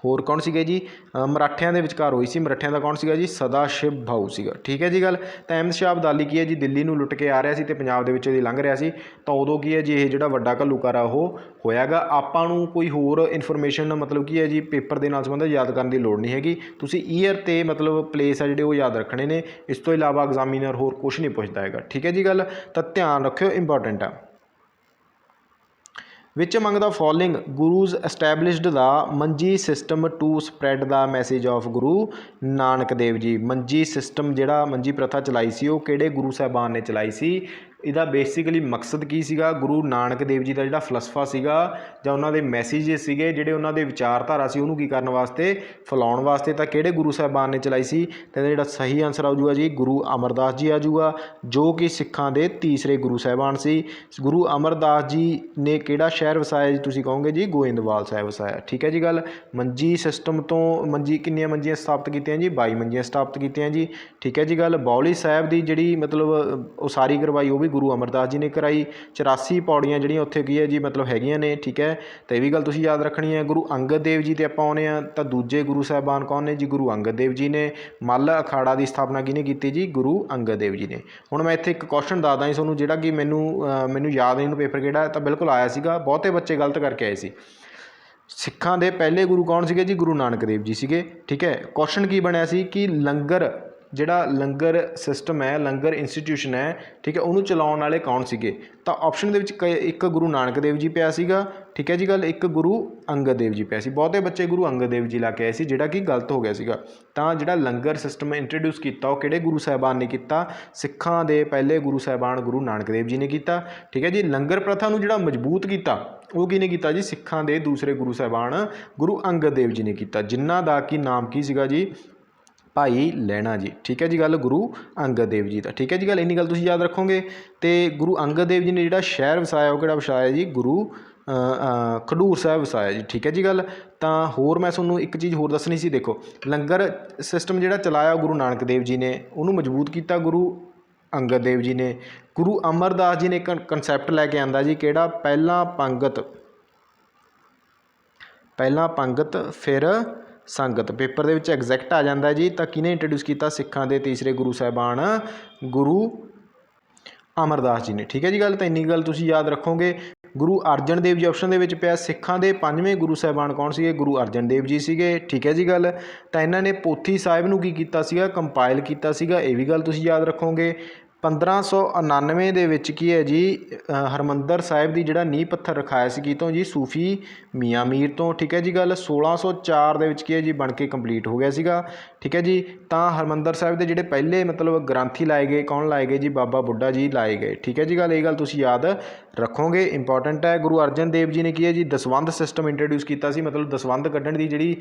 ਹੋਰ ਕੌਣ ਸੀਗੇ ਜੀ? ਮਰਾਠਿਆਂ ਦੇ ਵਿਚਕਾਰ ਹੋਈ ਸੀ। ਮਰਾਠਿਆਂ ਦਾ ਕੌਣ ਸੀਗਾ ਜੀ? ਸਦਾ ਸ਼ਿਵ ਭਾਊ ਸੀਗਾ, ਠੀਕ ਹੈ ਜੀ ਗੱਲ। ਤਾਂ ਅਹਿਮਦ ਸ਼ਾਹ ਅਬਦਾਲੀ ਕੀ ਹੈ ਜੀ? ਦਿੱਲੀ ਨੂੰ ਲੁੱਟ ਕੇ ਆ ਰਿਹਾ ਸੀ ਤੇ ਪੰਜਾਬ ਦੇ ਵਿੱਚੋਂ ਦੀ ਲੰਘ ਰਿਹਾ ਸੀ। ਤਾਂ ਉਦੋਂ ਕੀ ਹੈ ਜੀ? ਇਹ ਜਿਹੜਾ ਵੱਡਾ ਘੱਲੂਘਾਰਾ ਉਹ ਹੋਇਆਗਾ। ਆਪਾਂ ਨੂੰ ਕੋਈ ਹੋਰ ਇਨਫੋਰਮੇਸ਼ਨ ਮਤਲਬ ਕੀ ਹੈ ਜੀ? ਪੇਪਰ ਦੇ ਨਾਲ ਸੰਬੰਧਿਤ ਯਾਦ ਕਰਨ ਦੀ ਲੋੜ ਨਹੀਂ ਹੈਗੀ। ਤੁਸੀਂ ਈਅਰ ਤੇ ਮਤਲਬ ਪਲੇਸ ਆ ਜਿਹੜੇ ਉਹ ਯਾਦ ਰੱਖਣੇ ਨੇ। ਇਸ ਤੋਂ ਇਲਾਵਾ ਐਗਜ਼ਾਮੀਨਰ ਹੋਰ ਕੁਛ ਨਹੀਂ ਪੁੱਛਦਾ ਹੈਗਾ, ਠੀਕ ਹੈ ਜੀ ਗੱਲ। ਤਾਂ ਧਿਆਨ ਰੱਖਿਓ, ਇੰਪੋਰਟੈਂਟ ਆ। Which among the following gurus established the ਮੰਜੀ system to spread the message of Guru Nanak Dev ji? ਮੰਜੀ ਸਿਸਟਮ ਜਿਹੜਾ ਮੰਜੀ ਪ੍ਰਥਾ ਚਲਾਈ ਸੀ ਉਹ ਕਿਹੜੇ ਗੁਰੂ ਸਾਹਿਬਾਨ ਨੇ ਚਲਾਈ ਸੀ? ਇਹਦਾ ਬੇਸਿਕਲੀ ਮਕਸਦ ਕੀ ਸੀਗਾ? ਗੁਰੂ ਨਾਨਕ ਦੇਵ ਜੀ ਦਾ ਜਿਹੜਾ ਫਲਸਫਾ ਸੀਗਾ ਜਾਂ ਉਹਨਾਂ ਦੇ ਮੈਸੇजेस ਸੀਗੇ, ਜਿਹੜੇ ਉਹਨਾਂ ਦੇ ਵਿਚਾਰਧਾਰਾ ਸੀ, ਉਹਨੂੰ ਕੀ ਕਰਨ ਵਾਸਤੇ? ਫੈਲਾਉਣ ਵਾਸਤੇ। ਤਾਂ ਕਿਹੜੇ ਗੁਰੂ ਸਾਹਿਬਾਨ ਨੇ ਚਲਾਈ ਸੀ? ਤਾਂ ਜਿਹੜਾ ਸਹੀ ਆਨਸਰ ਆ ਜਾਊਗਾ ਜੀ ਗੁਰੂ ਅਮਰਦਾਸ ਜੀ ਆ ਜਾਊਗਾ, ਜੋ ਕਿ ਸਿੱਖਾਂ ਦੇ ਤੀਸਰੇ ਗੁਰੂ ਸਾਹਿਬਾਨ ਸੀ। ਗੁਰੂ ਅਮਰਦਾਸ ਜੀ ਨੇ ਕਿਹੜਾ ਸ਼ਹਿਰ ਵਸਾਇਆ ਜੀ? ਤੁਸੀਂ ਕਹੋਗੇ ਜੀ ਗੋਇੰਦਵਾਲ ਸਾਹਿਬ ਵਸਾਇਆ, ਠੀਕ ਹੈ ਜੀ ਗੱਲ। ਮੰਜੀ ਸਿਸਟਮ ਤੋਂ ਕਿੰਨੀਆਂ ਮੰਜੀਆਂ ਸਥਾਪਿਤ ਕੀਤੀਆਂ ਜੀ? 22 ਮੰਜੀਆਂ ਸਥਾਪਿਤ ਕੀਤੀਆਂ ਜੀ, ਠੀਕ ਹੈ ਜੀ ਗੱਲ। ਬੌਲੀ ਸਾਹਿਬ ਦੀ ਜਿਹੜੀ ਮਤਲਬ ਉਸਾਰੀ ਕਰਵਾਈ ਉਹ ਵੀ ਗੁਰੂ ਅਮਰਦਾਸ ਜੀ ਨੇ ਕਰਾਈ। 84 ਪੌੜੀਆਂ ਜਿਹੜੀਆਂ ਉੱਥੇ ਕੀ ਹੈ ਜੀ ਮਤਲਬ ਹੈਗੀਆਂ ਨੇ, ਠੀਕ ਹੈ। ਤਾਂ ਇਹ ਵੀ ਗੱਲ ਤੁਸੀਂ ਯਾਦ ਰੱਖਣੀ ਹੈ। ਗੁਰੂ ਅੰਗਦ ਦੇਵ ਜੀ 'ਤੇ ਆਪਾਂ ਆਉਂਦੇ ਹਾਂ ਤਾਂ ਦੂਜੇ ਗੁਰੂ ਸਾਹਿਬਾਨ ਕੌਣ ਨੇ ਜੀ? ਗੁਰੂ ਅੰਗਦ ਦੇਵ ਜੀ ਨੇ। ਮੱਲ ਅਖਾੜਾ ਦੀ ਸਥਾਪਨਾ ਕਿਹਨੇ ਕੀਤੀ ਜੀ? ਗੁਰੂ ਅੰਗਦ ਦੇਵ ਜੀ ਨੇ। ਹੁਣ ਮੈਂ ਇੱਥੇ ਇੱਕ ਕੁਐਸਚਨ ਦੱਸਦਾ ਜੀ ਤੁਹਾਨੂੰ, ਜਿਹੜਾ ਕਿ ਮੈਨੂੰ ਯਾਦ ਨਹੀਂ, ਪੇਪਰ ਕਿਹੜਾ ਤਾਂ ਬਿਲਕੁਲ ਆਇਆ ਸੀਗਾ। ਬਹੁਤੇ ਬੱਚੇ ਗਲਤ ਕਰਕੇ ਆਏ ਸੀ। ਸਿੱਖਾਂ ਦੇ ਪਹਿਲੇ ਗੁਰੂ ਕੌਣ ਸੀਗੇ ਜੀ? ਗੁਰੂ ਨਾਨਕ ਦੇਵ ਜੀ ਸੀਗੇ, ਠੀਕ ਹੈ। ਕੁਐਸਚਨ ਕੀ ਬਣਿਆ ਸੀ ਕਿ ਜਿਹੜਾ ਲੰਗਰ ਸਿਸਟਮ ਹੈ, ਲੰਗਰ ਇੰਸਟੀਟਿਊਸ਼ਨ ਹੈ, ਠੀਕ ਹੈ, ਉਹਨੂੰ ਚਲਾਉਣ ਵਾਲੇ ਕੌਣ ਸੀਗੇ? ਤਾਂ ਆਪਸ਼ਨ ਦੇ ਵਿੱਚ ਇੱਕ ਗੁਰੂ ਨਾਨਕ ਦੇਵ ਜੀ ਪਿਆ ਸੀਗਾ, ਠੀਕ ਹੈ ਜੀ ਗੱਲ। ਇੱਕ ਗੁਰੂ ਅੰਗਦ ਦੇਵ ਜੀ ਪਿਆ ਸੀ। ਬਹੁਤੇ ਬੱਚੇ ਗੁਰੂ ਅੰਗਦ ਦੇਵ ਜੀ ਲਾ ਕੇ ਆਏ ਸੀ, ਜਿਹੜਾ ਕਿ ਗਲਤ ਹੋ ਗਿਆ ਸੀਗਾ। ਤਾਂ ਜਿਹੜਾ ਲੰਗਰ ਸਿਸਟਮ ਇੰਟਰੋਡਿਊਸ ਕੀਤਾ ਉਹ ਕਿਹੜੇ ਗੁਰੂ ਸਾਹਿਬਾਨ ਨੇ ਕੀਤਾ? ਸਿੱਖਾਂ ਦੇ ਪਹਿਲੇ ਗੁਰੂ ਸਾਹਿਬਾਨ ਗੁਰੂ ਨਾਨਕ ਦੇਵ ਜੀ ਨੇ ਕੀਤਾ, ਠੀਕ ਹੈ ਜੀ। ਲੰਗਰ ਪ੍ਰਥਾ ਨੂੰ ਜਿਹੜਾ ਮਜ਼ਬੂਤ ਕੀਤਾ ਉਹ ਕਿਹਨੇ ਕੀਤਾ ਜੀ? ਸਿੱਖਾਂ ਦੇ ਦੂਸਰੇ ਗੁਰੂ ਸਾਹਿਬਾਨ ਗੁਰੂ ਅੰਗਦ ਦੇਵ ਜੀ ਨੇ ਕੀਤਾ, ਜਿਨ੍ਹਾਂ ਦਾ ਕਿ ਨਾਮ ਕੀ ਸੀਗਾ ਜੀ? ਭਾਈ ਲਹਿਣਾ ਜੀ, ਠੀਕ ਹੈ ਜੀ ਗੱਲ, ਗੁਰੂ ਅੰਗਦ ਦੇਵ ਜੀ ਦਾ, ਠੀਕ ਹੈ ਜੀ ਗੱਲ। ਇੰਨੀ ਗੱਲ ਤੁਸੀਂ ਯਾਦ ਰੱਖੋਗੇ। ਤੇ ਗੁਰੂ ਅੰਗਦ ਦੇਵ ਜੀ ਨੇ ਜਿਹੜਾ ਸ਼ਹਿਰ ਵਸਾਇਆ ਉਹ ਕਿਹੜਾ ਵਸਾਇਆ ਜੀ? ਗੁਰੂ ਖਡੂਰ ਸਾਹਿਬ ਵਸਾਇਆ ਜੀ, ਠੀਕ ਹੈ ਜੀ ਗੱਲ। ਤਾਂ ਹੋਰ ਮੈਂ ਤੁਹਾਨੂੰ ਇੱਕ ਚੀਜ਼ ਹੋਰ ਦੱਸਣੀ ਸੀ। ਦੇਖੋ ਲੰਗਰ ਸਿਸਟਮ ਜਿਹੜਾ ਚਲਾਇਆ ਗੁਰੂ ਨਾਨਕ ਦੇਵ ਜੀ ਨੇ, ਉਹਨੂੰ ਮਜ਼ਬੂਤ ਕੀਤਾ ਗੁਰੂ ਅੰਗਦ ਦੇਵ ਜੀ ਨੇ। ਗੁਰੂ ਅਮਰਦਾਸ ਜੀ ਨੇ ਇੱਕ ਕਨਸੈਪਟ ਲੈ ਕੇ ਆਂਦਾ ਜੀ, ਕਿਹੜਾ? ਪਹਿਲਾਂ ਪੰਗਤ ਫਿਰ ਸੰਗਤ। ਪੇਪਰ ਦੇ ਵਿੱਚ ਐਗਜ਼ੈਕਟ ਆ ਜਾਂਦਾ ਜੀ। ਤਾਂ ਕਿਹਨੇ ਇੰਟਰੋਡਿਊਸ ਕੀਤਾ? ਸਿੱਖਾਂ ਦੇ ਤੀਸਰੇ ਗੁਰੂ ਸਾਹਿਬਾਨ ਗੁਰੂ ਅਮਰਦਾਸ ਜੀ ਨੇ, ਠੀਕ ਹੈ ਜੀ ਗੱਲ। ਤਾਂ ਇੰਨੀ ਗੱਲ ਤੁਸੀਂ ਯਾਦ ਰੱਖੋਗੇ। ਗੁਰੂ ਅਰਜਨ ਦੇਵ ਜੀ ਆਪਸ਼ਨ ਦੇ ਵਿੱਚ ਪਿਆ। ਸਿੱਖਾਂ ਦੇ 5ਵੇਂ ਗੁਰੂ ਸਾਹਿਬਾਨ ਕੌਣ ਸੀਗੇ? ਗੁਰੂ ਅਰਜਨ ਦੇਵ ਜੀ ਸੀਗੇ, ਠੀਕ ਹੈ ਜੀ ਗੱਲ। ਤਾਂ ਇਹਨਾਂ ਨੇ ਪੋਥੀ ਸਾਹਿਬ ਨੂੰ ਕੀ ਕੀਤਾ ਸੀਗਾ? ਕੰਪਾਈਲ ਕੀਤਾ ਸੀਗਾ। ਇਹ ਵੀ ਗੱਲ ਤੁਸੀਂ ਯਾਦ ਰੱਖੋਗੇ। 1599 ਦੇ ਵਿੱਚ ਕੀ ਹੈ ਜੀ? ਹਰਿਮੰਦਰ ਸਾਹਿਬ ਦੀ ਜਿਹੜਾ ਨੀਂਹ ਪੱਥਰ ਰਖਾਇਆ ਸੀ ਕਿਤੋਂ ਜੀ? ਸੂਫੀ ਮੀਆਂ ਮੀਰ ਤੋਂ, ਠੀਕ ਹੈ ਜੀ ਗੱਲ। 1604 ਦੇ ਵਿੱਚ ਕੀ ਹੈ ਜੀ? ਬਣ ਕੇ ਕੰਪਲੀਟ ਹੋ ਗਿਆ ਸੀਗਾ, ਠੀਕ ਹੈ ਜੀ। ਤਾਂ ਹਰਿਮੰਦਰ ਸਾਹਿਬ ਦੇ ਜਿਹੜੇ ਪਹਿਲੇ ਮਤਲਬ ਗ੍ਰੰਥੀ ਲਾਏ ਗਏ, ਕੌਣ ਲਾਏ ਗਏ ਜੀ? ਬਾਬਾ ਬੁੱਢਾ ਜੀ ਲਾਏ ਗਏ, ਠੀਕ ਹੈ ਜੀ ਗੱਲ। ਇਹ ਗੱਲ ਤੁਸੀਂ ਯਾਦ ਰੱਖੋਗੇ, ਇੰਪੋਰਟੈਂਟ ਹੈ। ਗੁਰੂ ਅਰਜਨ ਦੇਵ ਜੀ ਨੇ ਕੀ ਹੈ ਜੀ? ਦਸਵੰਧ ਸਿਸਟਮ ਇੰਟਰੋਡਿਊਸ ਕੀਤਾ ਸੀ, ਮਤਲਬ ਦਸਵੰਧ ਕੱਢਣ ਦੀ ਜਿਹੜੀ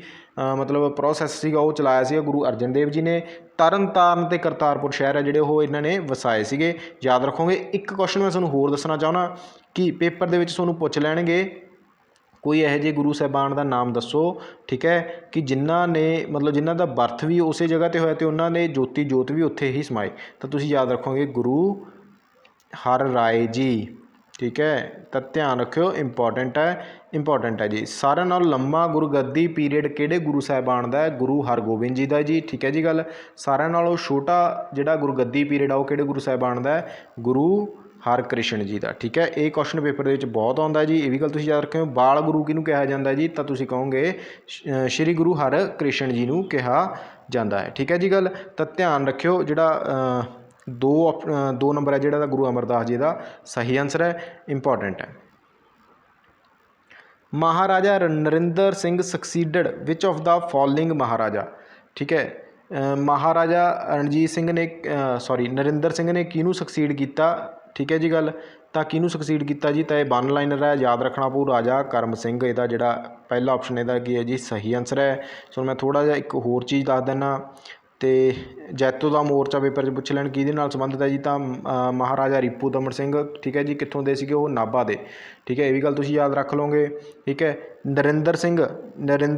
ਮਤਲਬ ਪ੍ਰੋਸੈਸ ਸੀਗਾ ਉਹ ਚਲਾਇਆ ਸੀਗਾ ਗੁਰੂ ਅਰਜਨ ਦੇਵ ਜੀ ਨੇ। ਤਰਨ ਤਾਰਨ ਅਤੇ ਕਰਤਾਰਪੁਰ ਸ਼ਹਿਰ ਹੈ ਜਿਹੜੇ ਉਹ ਇਹਨਾਂ ਨੇ ਵਸਾਏ ਸੀਗੇ, ਯਾਦ ਰੱਖੋਗੇ। ਇੱਕ ਕੁਐਸਚਨ ਮੈਂ ਤੁਹਾਨੂੰ ਹੋਰ ਦੱਸਣਾ ਚਾਹੁੰਦਾ ਕਿ ਪੇਪਰ ਦੇ ਵਿੱਚ ਤੁਹਾਨੂੰ ਪੁੱਛ ਲੈਣਗੇ ਕੋਈ ਇਹੋ ਜਿਹੇ ਗੁਰੂ ਸਾਹਿਬਾਨ ਦਾ ਨਾਮ ਦੱਸੋ, ਠੀਕ ਹੈ, ਕਿ ਜਿਨ੍ਹਾਂ ਨੇ ਮਤਲਬ ਜਿਨ੍ਹਾਂ ਦਾ ਬਰਥ ਵੀ ਉਸੇ ਜਗ੍ਹਾ 'ਤੇ ਹੋਇਆ ਅਤੇ ਉਹਨਾਂ ਨੇ ਜੋਤੀ ਜੋਤ ਵੀ ਉੱਥੇ ਹੀ ਸਮਾਏ। ਤਾਂ ਤੁਸੀਂ ਯਾਦ ਰੱਖੋਗੇ ਗੁਰੂ ਹਰ ਰਾਏ ਜੀ, ਠੀਕ ਹੈ। ਤਾਂ ਧਿਆਨ ਰੱਖਿਓ, ਇੰਪੋਰਟੈਂਟ ਹੈ ਜੀ। ਸਾਰਿਆਂ ਨਾਲੋਂ ਲੰਮਾ ਗੁਰਗੱਦੀ ਪੀਰੀਅਡ ਕਿਹੜੇ ਗੁਰੂ ਸਾਹਿਬਾਨ ਦਾ ਹੈ? ਗੁਰੂ ਹਰਗੋਬਿੰਦ ਜੀ ਦਾ ਜੀ, ਠੀਕ ਹੈ ਜੀ ਗੱਲ। ਸਾਰਿਆਂ ਨਾਲੋਂ ਛੋਟਾ ਜਿਹੜਾ ਗੁਰਗੱਦੀ ਪੀਰੀਅਡ ਆ ਉਹ ਕਿਹੜੇ ਗੁਰੂ ਸਾਹਿਬਾਨ ਦਾ ਹੈ? ਗੁਰੂ ਹਰਕ੍ਰਿਸ਼ਨ ਜੀ ਦਾ, ਠੀਕ ਹੈ। ਇਹ ਕੁਐਸਚਨ ਪੇਪਰ ਦੇ ਵਿੱਚ ਬਹੁਤ ਆਉਂਦਾ ਜੀ, ਇਹ ਵੀ ਗੱਲ ਤੁਸੀਂ ਯਾਦ ਰੱਖਿਓ। ਬਾਲ ਗੁਰੂ ਕਿਹਨੂੰ ਕਿਹਾ ਜਾਂਦਾ ਜੀ? ਤਾਂ ਤੁਸੀਂ ਕਹੋਗੇ ਸ਼੍ਰੀ ਗੁਰੂ ਹਰਕ੍ਰਿਸ਼ਨ ਜੀ ਨੂੰ ਕਿਹਾ ਜਾਂਦਾ ਹੈ, ਠੀਕ ਹੈ ਜੀ ਗੱਲ। ਤਾਂ ਧਿਆਨ ਰੱਖਿਓ, ਜਿਹੜਾ ਦੋ ਨੰਬਰ ਹੈ ਜਿਹੜਾ ਗੁਰੂ ਅਮਰਦਾਸ ਜੀ ਦਾ ਸਹੀ ਆਨਸਰ ਹੈ, ਇੰਪੋਰਟੈਂਟ ਹੈ। Maharaja Narinder Singh succeeded which of the following Maharaja, ਠੀਕ ਹੈ। ਮਹਾਰਾਜਾ ਰਣਜੀਤ ਸਿੰਘ ਨੇ ਨਰਿੰਦਰ ਸਿੰਘ ਨੇ ਕਿਹਨੂੰ ਸਕਸੀਡ ਕੀਤਾ, ਠੀਕ ਹੈ ਜੀ ਗੱਲ। ਤਾਂ ਕਿਹਨੂੰ ਸਕਸੀਡ ਕੀਤਾ ਜੀ? ਤਾਂ ਇਹ ਵਨ ਲਾਈਨਰ ਹੈ, ਯਾਦ ਰੱਖਣਾ ਪਊ। ਰਾਜਾ ਕਰਮ ਸਿੰਘ ਇਹਦਾ ਜਿਹੜਾ ਪਹਿਲਾ ਆਪਸ਼ਨ ਇਹਦਾ ਕੀ ਹੈ ਜੀ? ਸਹੀ ਆਨਸਰ ਹੈ। ਸੋ ਮੈਂ ਥੋੜ੍ਹਾ ਜਿਹਾ ਇੱਕ ਹੋਰ ਚੀਜ਼ ਦੱਸ ਦਿੰਦਾ। ਅਤੇ ਜੈਤੋ ਦਾ ਮੋਰਚਾ ਪੇਪਰ 'ਚ ਪੁੱਛ ਲੈਣ ਕਿਹਦੇ ਨਾਲ ਸੰਬੰਧਿਤ ਹੈ ਜੀ? ਤਾਂ ਮਹਾਰਾਜਾ ਰਿਪੂ ਦਮਨ ਸਿੰਘ, ਠੀਕ ਹੈ ਜੀ। ਕਿੱਥੋਂ ਦੇ ਸੀਗੇ ਉਹ? ਨਾਭਾ ਦੇ, ਠੀਕ ਹੈ। ਇਹ ਵੀ ਗੱਲ ਤੁਸੀਂ ਯਾਦ ਰੱਖ ਲਓਗੇ, ਠੀਕ ਹੈ। ਨਰਿੰਦਰ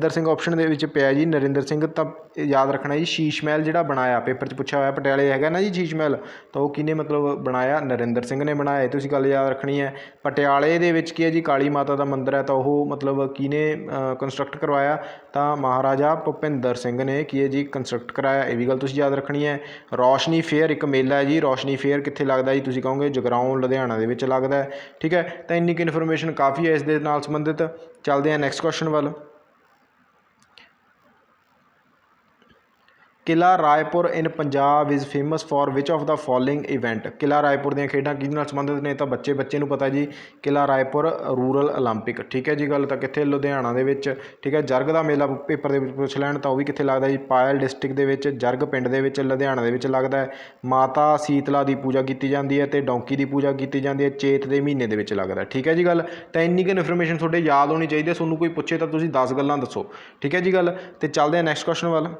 ਸਿੰਘ ਆਪਸ਼ਨ ਦੇ ਵਿੱਚ ਪਿਆ ਜੀ। ਨਰਿੰਦਰ ਸਿੰਘ ਤਾਂ ਯਾਦ ਰੱਖਣਾ ਜੀ, ਸ਼ੀਸ਼ ਮਹਿਲ ਜਿਹੜਾ ਬਣਾਇਆ, ਪੇਪਰ 'ਚ ਪੁੱਛਿਆ ਹੋਇਆ, ਪਟਿਆਲੇ ਹੈਗਾ ਨਾ ਜੀ ਸ਼ੀਸ਼ ਮਹਿਲ, ਤਾਂ ਉਹ ਕਿਹਨੇ ਮਤਲਬ ਬਣਾਇਆ? ਨਰਿੰਦਰ ਸਿੰਘ ਨੇ ਬਣਾਇਆ। ਇਹ ਤੁਸੀਂ ਗੱਲ ਯਾਦ ਰੱਖਣੀ ਹੈ। ਪਟਿਆਲੇ ਦੇ ਵਿੱਚ ਕੀ ਹੈ ਜੀ? ਕਾਲੀ ਮਾਤਾ ਦਾ ਮੰਦਿਰ ਹੈ, ਤਾਂ ਉਹ ਮਤਲਬ ਕਿਹਨੇ ਕੰਸਟਰਕਟ ਕਰਵਾਇਆ? ਤਾਂ ਮਹਾਰਾਜਾ ਭੁਪਿੰਦਰ ਸਿੰਘ ਨੇ ਕੀ ਹੈ ਜੀ? ਕੰਸਟਰਕਟ ਕਰਾਇਆ। ਇਹ ਵੀ ਗੱਲ ਤੁਸੀਂ ਯਾਦ ਰੱਖਣੀ ਹੈ। ਰੌਸ਼ਨੀ ਫੇਅਰ ਇੱਕ ਮੇਲਾ ਹੈ ਜੀ, ਰੌਸ਼ਨੀ ਫੇਅਰ ਕਿੱਥੇ ਲੱਗਦਾ ਜੀ? ਤੁਸੀਂ ਕਹੋਗੇ ਜਗਰਾਓਂ ਲੁਧਿਆਣਾ ਦੇ ਵਿੱਚ ਲੱਗਦਾ, ਠੀਕ ਹੈ। ਤਾਂ ਇੰਨੀ ਕੁ ਇਨਫੋਰਮੇਸ਼ਨ ਕਾਫੀ ਹੈ ਇਸ ਦੇ ਨਾਲ ਸੰਬੰਧਿਤ। ਚੱਲਦੇ ਹਾਂ ਨੈਕਸਟ ਕੁਐਸਚਨ ਵੱਲ। Qila Raipur in Punjab is famous for which of the following event. Qila Raipur ਦੀਆਂ ਖੇਡਾਂ ਕਿਹਦੇ ਨਾਲ ਸੰਬੰਧਿਤ ਨੇ? ਤਾਂ ਬੱਚੇ ਨੂੰ ਪਤਾ ਜੀ, ਕਿਲ੍ਹਾ ਰਾਏਪੁਰ ਰੂਰਲ ਓਲੰਪਿਕ, ਠੀਕ ਹੈ ਜੀ ਗੱਲ। ਤਾਂ ਕਿੱਥੇ? ਲੁਧਿਆਣਾ ਦੇ ਵਿੱਚ, ਠੀਕ ਹੈ। ਜਰਗ ਦਾ ਮੇਲਾ ਪੇਪਰ ਦੇ ਵਿੱਚ ਪੁੱਛ ਲੈਣ ਤਾਂ ਉਹ ਵੀ ਕਿੱਥੇ ਲੱਗਦਾ ਜੀ? ਪਾਇਲ ਡਿਸਟ੍ਰਿਕਟ ਦੇ ਵਿੱਚ, ਜਰਗ ਪਿੰਡ ਦੇ ਵਿੱਚ, ਲੁਧਿਆਣਾ ਦੇ ਵਿੱਚ ਲੱਗਦਾ ਹੈ। ਮਾਤਾ ਸੀਤਲਾ ਦੀ ਪੂਜਾ ਕੀਤੀ ਜਾਂਦੀ ਹੈ ਅਤੇ ਡੌਂਕੀ ਦੀ ਪੂਜਾ ਕੀਤੀ ਜਾਂਦੀ ਹੈ, ਚੇਤ ਦੇ ਮਹੀਨੇ ਦੇ ਵਿੱਚ ਲੱਗਦਾ, ਠੀਕ ਹੈ ਜੀ ਗੱਲ। ਤਾਂ ਇੰਨੀ ਕੁ ਇਨਫੋਰਮੇਸ਼ਨ ਤੁਹਾਡੇ ਯਾਦ ਹੋਣੀ ਚਾਹੀਦੀ ਹੈ। ਤੁਹਾਨੂੰ ਕੋਈ ਪੁੱਛੇ ਤਾਂ ਤੁਸੀਂ 10 ਗੱਲਾਂ ਦੱਸੋ, ਠੀਕ ਹੈ ਜੀ ਗੱਲ। ਅਤੇ ਚੱਲਦੇ ਹਾਂ ਨੈਕਸਟ ਕੁਐਸਚਨ ਵੱਲ।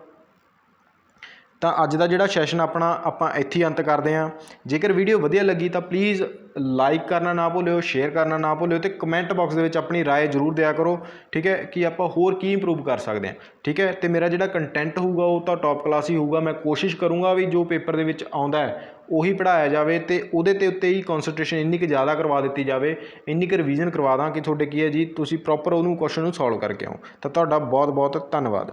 ਤਾਂ ਅੱਜ ਦਾ ਜਿਹੜਾ ਸੈਸ਼ਨ ਆਪਾਂ ਇੱਥੇ ਹੀ ਅੰਤ ਕਰਦੇ ਹਾਂ। ਜੇਕਰ ਵੀਡੀਓ ਵਧੀਆ ਲੱਗੀ ਤਾਂ ਪਲੀਜ਼ ਲਾਈਕ ਕਰਨਾ ਨਾ ਭੁੱਲਿਓ, ਸ਼ੇਅਰ ਕਰਨਾ ਨਾ ਭੁੱਲਿਓ ਅਤੇ ਕਮੈਂਟ ਬਾਕਸ ਦੇ ਵਿੱਚ ਆਪਣੀ ਰਾਏ ਜ਼ਰੂਰ ਦਿਆ ਕਰੋ, ਠੀਕ ਹੈ, ਕਿ ਆਪਾਂ ਹੋਰ ਕੀ ਇੰਪਰੂਵ ਕਰ ਸਕਦੇ ਹਾਂ, ਠੀਕ ਹੈ। ਅਤੇ ਮੇਰਾ ਜਿਹੜਾ ਕੰਟੈਂਟ ਹੋਊਗਾ ਉਹ ਤਾਂ ਟੌਪ ਕਲਾਸ ਹੀ ਹੋਊਗਾ। ਮੈਂ ਕੋਸ਼ਿਸ਼ ਕਰੂੰਗਾ ਵੀ ਜੋ ਪੇਪਰ ਦੇ ਵਿੱਚ ਆਉਂਦਾ ਹੈ ਉਹੀ ਪੜ੍ਹਾਇਆ ਜਾਵੇ ਅਤੇ ਉਹਦੇ ਉੱਤੇ ਹੀ ਕੌਨਸਨਟ੍ਰੇਸ਼ਨ ਇੰਨੀ ਕੁ ਜ਼ਿਆਦਾ ਕਰਵਾ ਦਿੱਤੀ ਜਾਵੇ, ਇੰਨੀ ਕੁ ਰਿਵੀਜ਼ਨ ਕਰਵਾ ਦਾਂ ਕਿ ਤੁਹਾਡੇ ਕੀ ਹੈ ਜੀ, ਤੁਸੀਂ ਪ੍ਰੋਪਰ ਉਹਨੂੰ ਕੁਐਸਚਨ ਨੂੰ ਸੋਲਵ ਕਰਕੇ ਆਓ। ਤਾਂ ਤੁਹਾਡਾ ਬਹੁਤ ਬਹੁਤ ਧੰਨਵਾਦ।